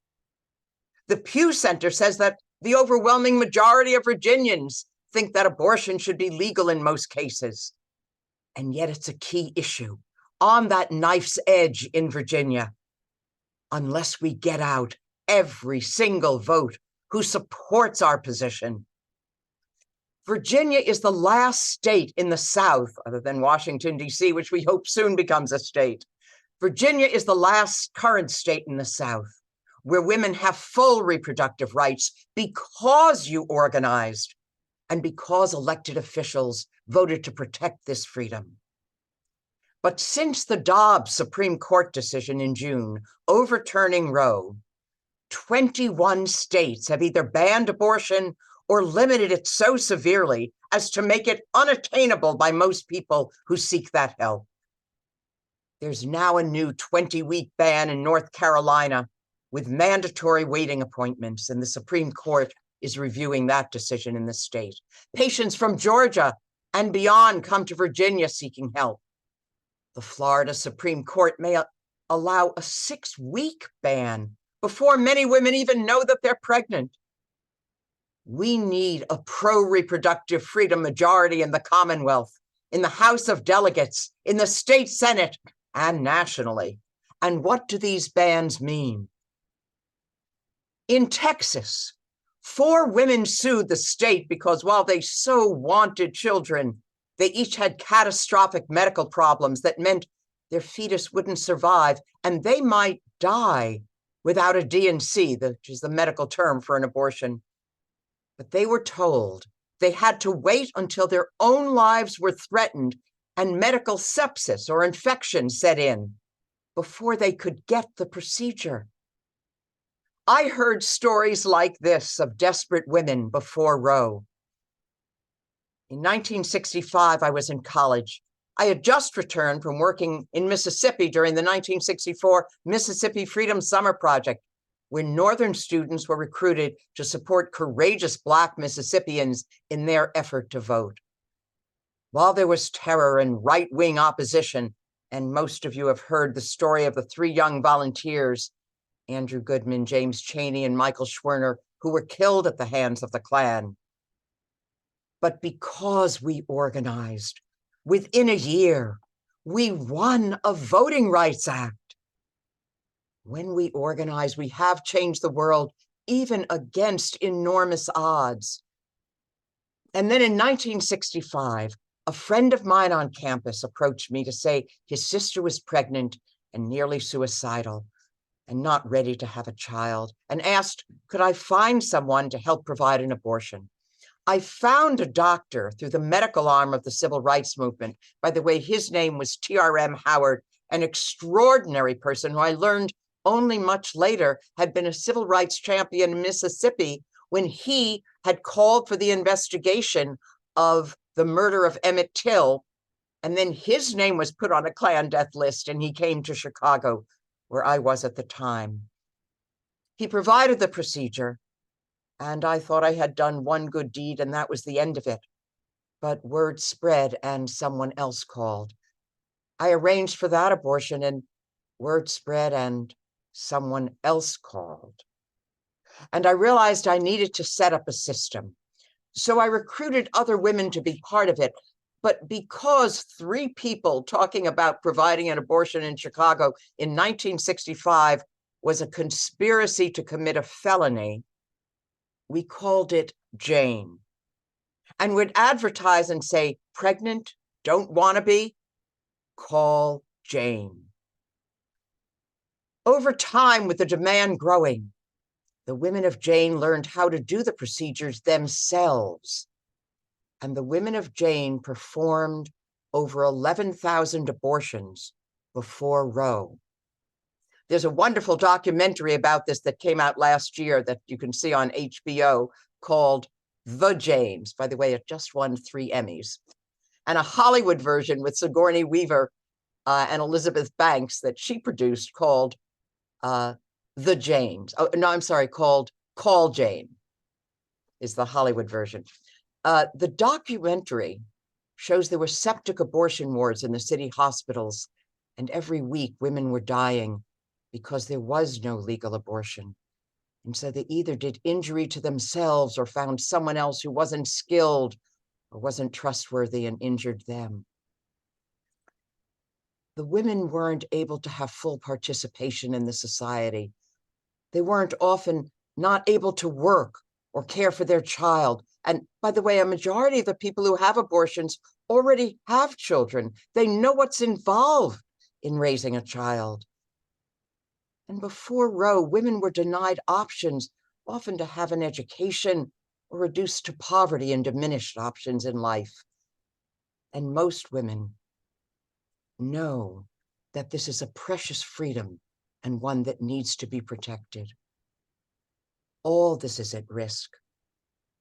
The Pew Center says that the overwhelming majority of Virginians think that abortion should be legal in most cases. And yet it's a key issue on that knife's edge in Virginia. Unless we get out every single vote who supports our position. Virginia is the last state in the South, other than Washington, D.C., which we hope soon becomes a state. Virginia is the last current state in the South where women have full reproductive rights because you organized and because elected officials voted to protect this freedom. But since the Dobbs Supreme Court decision in June overturning Roe, 21 states have either banned abortion or limited it so severely as to make it unattainable by most people who seek that help. There's now a new 20-week ban in North Carolina with mandatory waiting appointments, and the Supreme Court is reviewing that decision in the state. Patients from Georgia and beyond come to Virginia seeking help. The Florida Supreme Court may allow a 6-week ban before many women even know that they're pregnant. We need a pro-reproductive freedom majority in the Commonwealth, in the House of Delegates, in the state Senate, and nationally. And what do these bans mean? In Texas, 4 women sued the state because while they so wanted children, they each had catastrophic medical problems that meant their fetus wouldn't survive and they might die without a D&C, which is the medical term for an abortion. But they were told they had to wait until their own lives were threatened and medical sepsis or infection set in before they could get the procedure. I heard stories like this of desperate women before Roe. In 1965, I was in college. I had just returned from working in Mississippi during the 1964 Mississippi Freedom Summer Project, where Northern students were recruited to support courageous Black Mississippians in their effort to vote. While there was terror and right-wing opposition, and most of you have heard the story of the 3 young volunteers, Andrew Goodman, James Chaney, and Michael Schwerner, who were killed at the hands of the Klan. But because we organized, within a year, we won a Voting Rights Act. When we organize, we have changed the world, even against enormous odds. And then in 1965, a friend of mine on campus approached me to say his sister was pregnant and nearly suicidal and not ready to have a child, and asked, could I find someone to help provide an abortion? I found a doctor through the medical arm of the civil rights movement. By the way, his name was T.R.M. Howard, an extraordinary person who I learned only much later had been a civil rights champion in Mississippi when he had called for the investigation of the murder of Emmett Till. And then his name was put on a Klan death list and he came to Chicago, where I was at the time. He provided the procedure, and I thought I had done one good deed and that was the end of it. But word spread and someone else called. I arranged for that abortion and word spread and someone else called. And I realized I needed to set up a system. So I recruited other women to be part of it. But because 3 people talking about providing an abortion in Chicago in 1965 was a conspiracy to commit a felony, we called it Jane, and would advertise and say, pregnant, don't want to be, call Jane. Over time, with the demand growing, the women of Jane learned how to do the procedures themselves. And the women of Jane performed over 11,000 abortions before Roe. There's a wonderful documentary about this that came out last year that you can see on HBO called The Janes. By the way, it just won 3 Emmys. And a Hollywood version with Sigourney Weaver and Elizabeth Banks that she produced called The Janes. Oh, no, I'm sorry, called Call Jane is the Hollywood version. The documentary shows there were septic abortion wards in the city hospitals, and every week women were dying because there was no legal abortion. And so they either did injury to themselves or found someone else who wasn't skilled or wasn't trustworthy and injured them. The women weren't able to have full participation in the society. They weren't often not able to work or care for their child. And by the way, a majority of the people who have abortions already have children. They know what's involved in raising a child. And before Roe, women were denied options, often to have an education or reduced to poverty and diminished options in life. And most women know that this is a precious freedom and one that needs to be protected. All this is at risk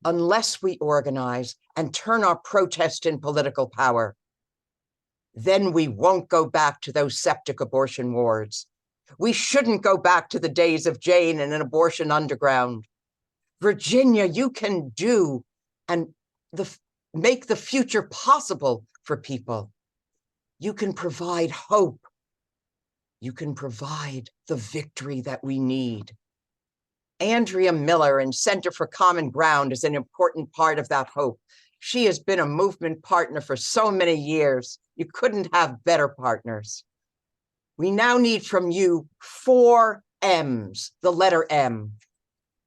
unless we organize and turn our protest in political power. Then we won't go back to those septic abortion wards. We shouldn't go back to the days of Jane and an abortion underground. Virginia, you can do and make the future possible for people. You can provide hope. You can provide the victory that we need. Andrea Miller and Center for Common Ground is an important part of that hope. She has been a movement partner for so many years. You couldn't have better partners. We now need from you 4 M's, the letter M.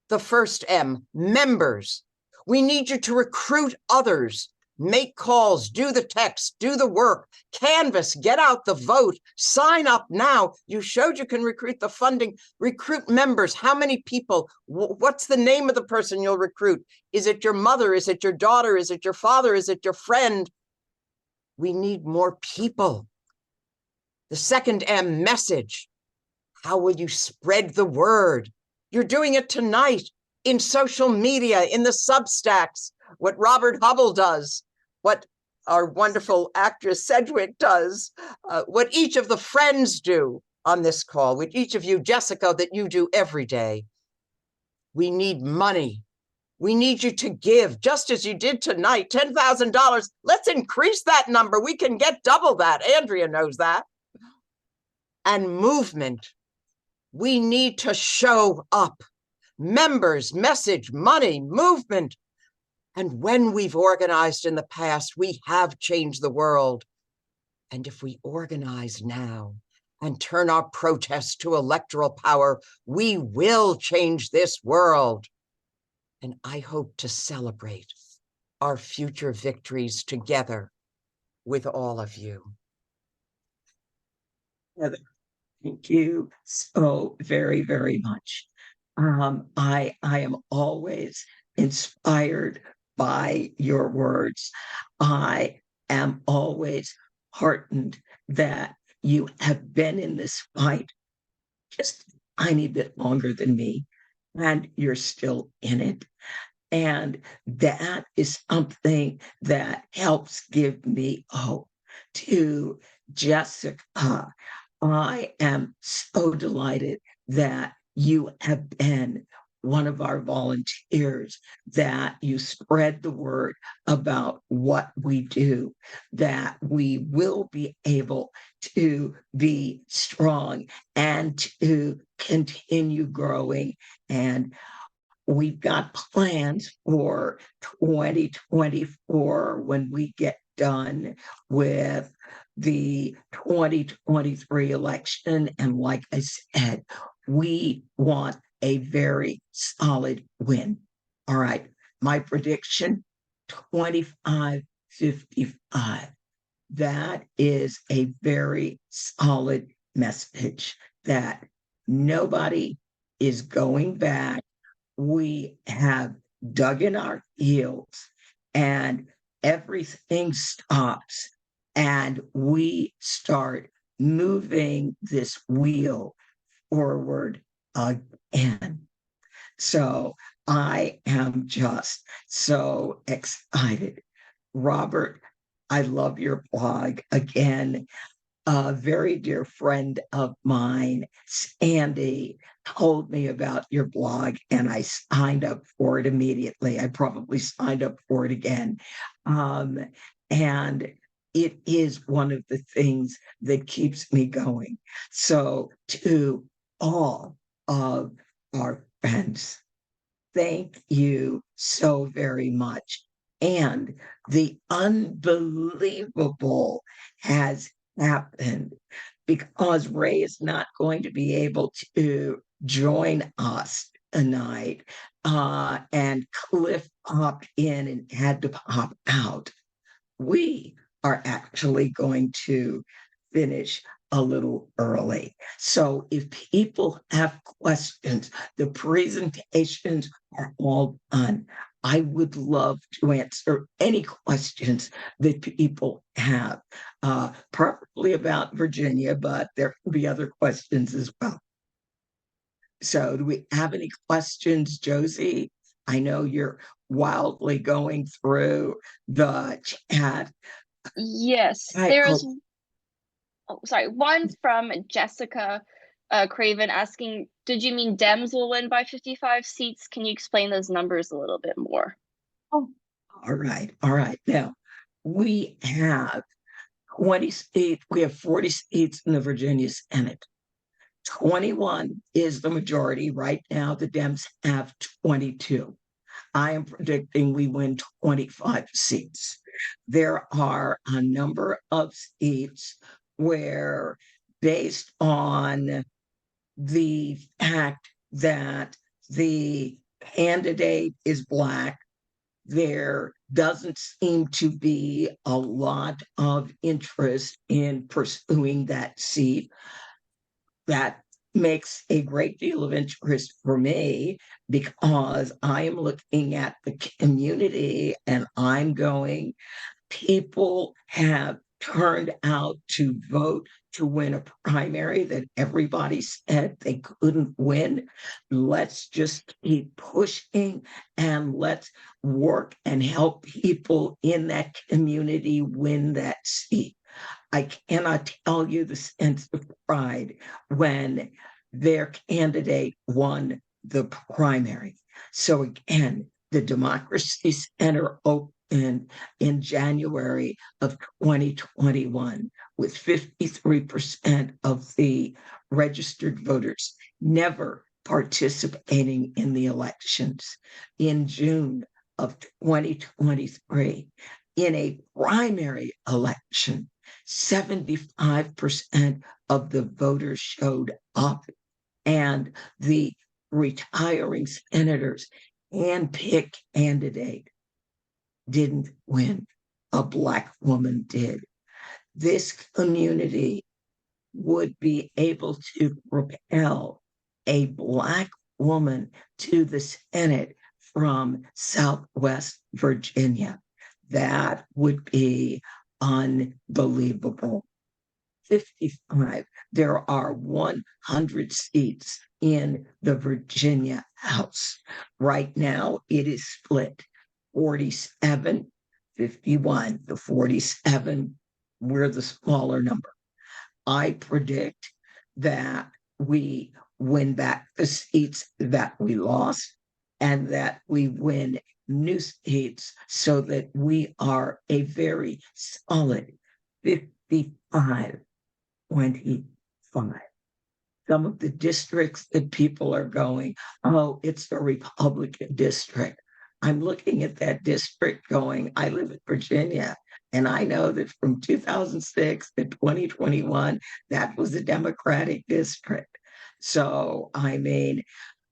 The first M, members. We need you to recruit others, make calls, do the text, do the work, canvass, get out the vote, sign up now. You showed you can recruit the funding, recruit members. How many people? What's the name of the person you'll recruit? Is it your mother? Is it your daughter? Is it your father? Is it your friend? We need more people. The second M, message. How will you spread the word? You're doing it tonight in social media, in the Substacks, what Robert Hubble does, what our wonderful actress Sedgwick does, what each of the friends do on this call, what each of you, Jessica, that you do every day. We need money. We need you to give, just as you did tonight, $10,000. Let's increase that number. We can get double that. Andrea knows that. And movement. We need to show up. Members, message, money, movement. And when we've organized in the past, we have changed the world. And if we organize now and turn our protests to electoral power, we will change this world. And I hope to celebrate our future victories together with all of you. Heather, thank you so very, very much. I am always inspired by your words. I am always heartened that you have been in this fight just a tiny bit longer than me, and you're still in it. And that is something that helps give me hope. To Jessica, I am so delighted that you have been one of our volunteers, that you spread the word about what we do, that we will be able to be strong and to continue growing. And we've got plans for 2024 when we get done with the 2023 election. And like I said, we want a very solid win. All right, my prediction, 25-55. That is a very solid message that nobody is going back. We have dug in our heels and everything stops and we start moving this wheel forward again. So I am just so excited. Robert, I love your blog. Again, a very dear friend of mine, Sandy, told me about your blog and I signed up for it immediately. I probably signed up for it again. And it is one of the things that keeps me going. So to all of our friends, thank you so very much. And the unbelievable has happened because Ray is not going to be able to join us tonight. And Cliff popped in and had to pop out. We are actually going to finish a little early. So if people have questions, the presentations are all done. I would love to answer any questions that people have, probably about Virginia, but there can be other questions as well. So do we have any questions, Josie? I know you're wildly going through the chat. Yes, there's, one from Jessica Craven asking, did you mean Dems will win by 55 seats? Can you explain those numbers a little bit more? Oh, all right. Now, we have 20 seats. We have 40 seats in the Virginia Senate. 21 is the majority. Right now, the Dems have 22. I am predicting we win 25 seats. There are a number of seats where, based on the fact that the candidate is Black, there doesn't seem to be a lot of interest in pursuing that seat. That makes a great deal of interest for me because I am looking at the community and I'm going, people have turned out to vote to win a primary that everybody said they couldn't win. Let's just keep pushing and let's work and help people in that community win that seat. I cannot tell you the sense of pride when their candidate won the primary. So again, the Democracy Center opened in January of 2021 with 53% of the registered voters never participating in the elections. In June of 2023, in a primary election, 75% of the voters showed up, and the retiring senator's handpicked candidate didn't win. A Black woman did. This community would be able to propel a Black woman to the Senate from Southwest Virginia. That would be unbelievable. 55, there are 100 seats in the Virginia House. Right now, it is split 47, 51. The 47, we're the smaller number. I predict that we win back the seats that we lost and that we win new seats so that we are a very solid 55-25. Some of the districts that people are going, oh, it's the Republican district. I'm looking at that district going, I live in Virginia, and I know that from 2006 to 2021, that was a Democratic district. So, I mean,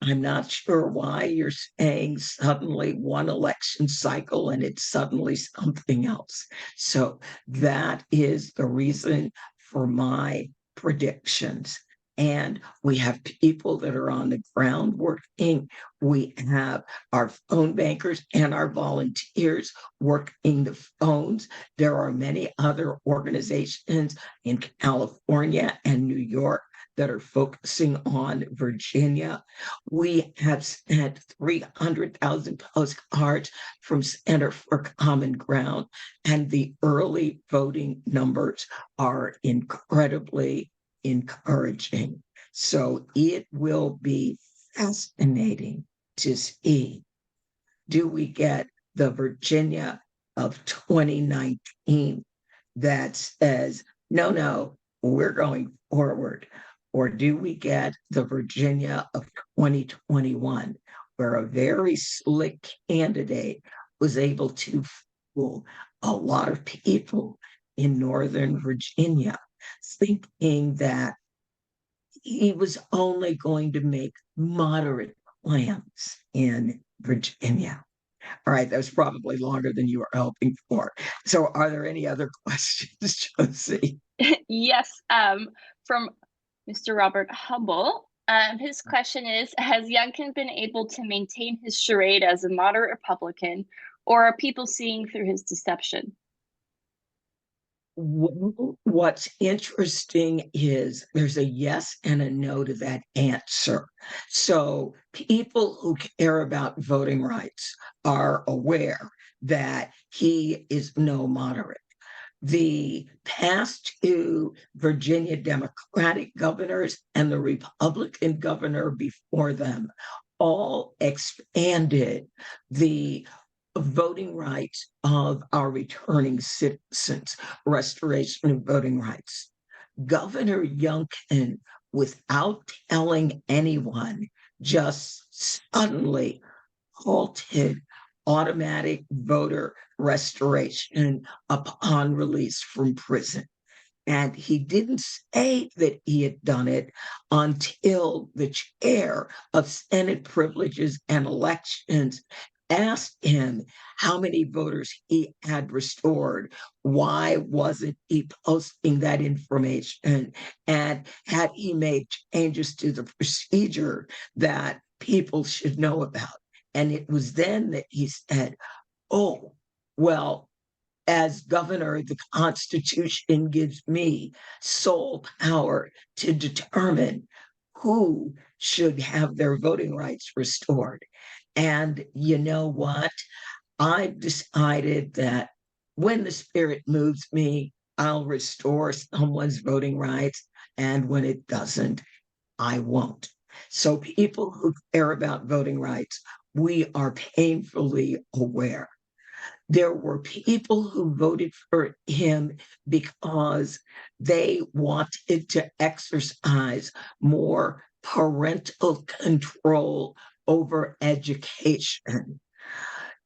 I'm not sure why you're saying suddenly one election cycle and it's suddenly something else. So that is the reason for my predictions. And we have people that are on the ground working. We have our phone bankers and our volunteers working the phones. There are many other organizations in California and New York that are focusing on Virginia. We have sent 300,000 postcards from Center for Common Ground, and the early voting numbers are incredibly encouraging. So it will be fascinating to see, do we get the Virginia of 2019 that says, no, we're going forward? Or do we get the Virginia of 2021, where a very slick candidate was able to fool a lot of people in Northern Virginia, thinking that he was only going to make moderate plans in Virginia? All right, that was probably longer than you were hoping for. So are there any other questions, Josie? Yes, from Mr. Robert Hubble. His question is, has Youngkin been able to maintain his charade as a moderate Republican, or are people seeing through his deception? What's interesting is there's a yes and a no to that answer. So people who care about voting rights are aware that he is no moderate. The past two Virginia Democratic governors and the Republican governor before them all expanded the voting rights of our returning citizens, restoration of voting rights. Governor Youngkin, without telling anyone, just suddenly halted automatic voter restoration upon release from prison. And he didn't say that he had done it until the chair of Senate Privileges and Elections asked him how many voters he had restored. Why wasn't he posting that information? And had he made changes to the procedure that people should know about? And it was then that he said, oh, well, as governor, the Constitution gives me sole power to determine who should have their voting rights restored. And you know what? I've decided that when the Spirit moves me, I'll restore someone's voting rights. And when it doesn't, I won't. So, people who care about voting rights, we are painfully aware. There were people who voted for him because they wanted to exercise more parental control over education.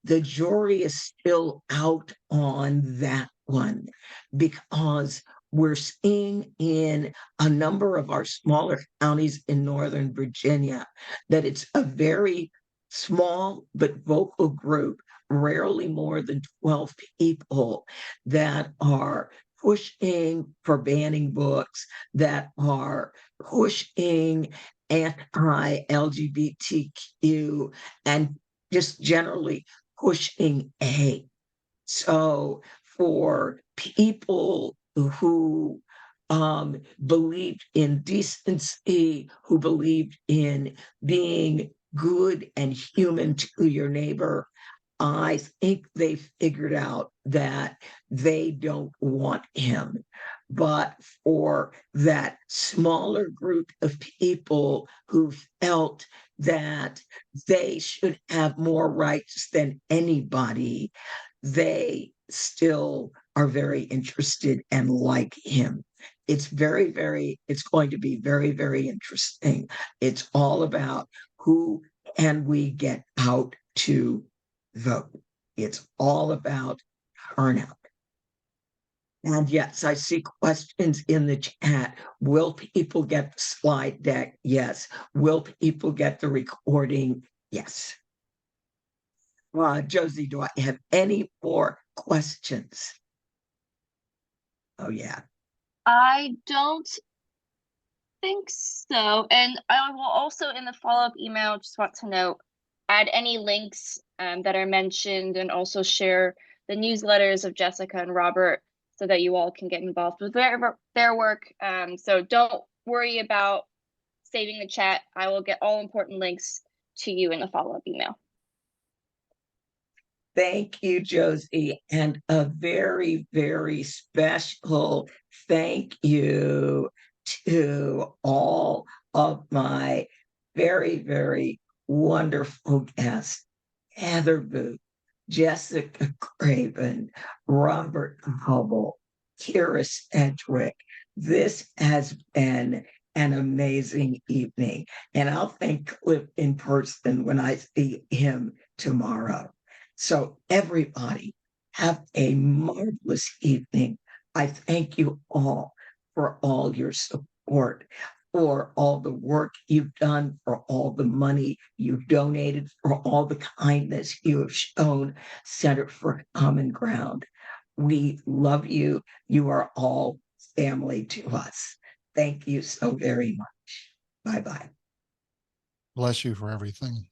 The jury is still out on that one because we're seeing in a number of our smaller counties in Northern Virginia that it's a very small but vocal group, rarely more than 12 people, that are pushing for banning books, that are pushing anti-LGBTQ, and just generally pushing A. So for people who believed in decency, who believed in being good and human to your neighbor, I think they figured out that they don't want him. But for that smaller group of people who felt that they should have more rights than anybody, they still are very interested and like him. It's going to be very, very interesting. It's all about who can we get out to vote. It's all about turnout. And yes, I see questions in the chat. Will people get the slide deck? Yes. Will people get the recording? Yes. Josie, do I have any more questions? Oh, yeah. I don't think so. And I will also, in the follow-up email, just want to note, add any links that are mentioned, and also share the newsletters of Jessica and Robert so that you all can get involved with their work. So don't worry about saving the chat. I will get all important links to you in the follow-up email. Thank you, Josie, and a very, very special thank you to all of my very, very wonderful guests: Heather Booth, Jessica Craven, Robert Hubble, Kira Sedgwick. This has been an amazing evening, and I'll thank Cliff in person when I see him tomorrow. So everybody, have a marvelous evening. I thank you all for all your support, for all the work you've done, for all the money you've donated, for all the kindness you have shown Center for Common Ground. We love you. You are all family to us. Thank you so very much. Bye-bye. Bless you for everything.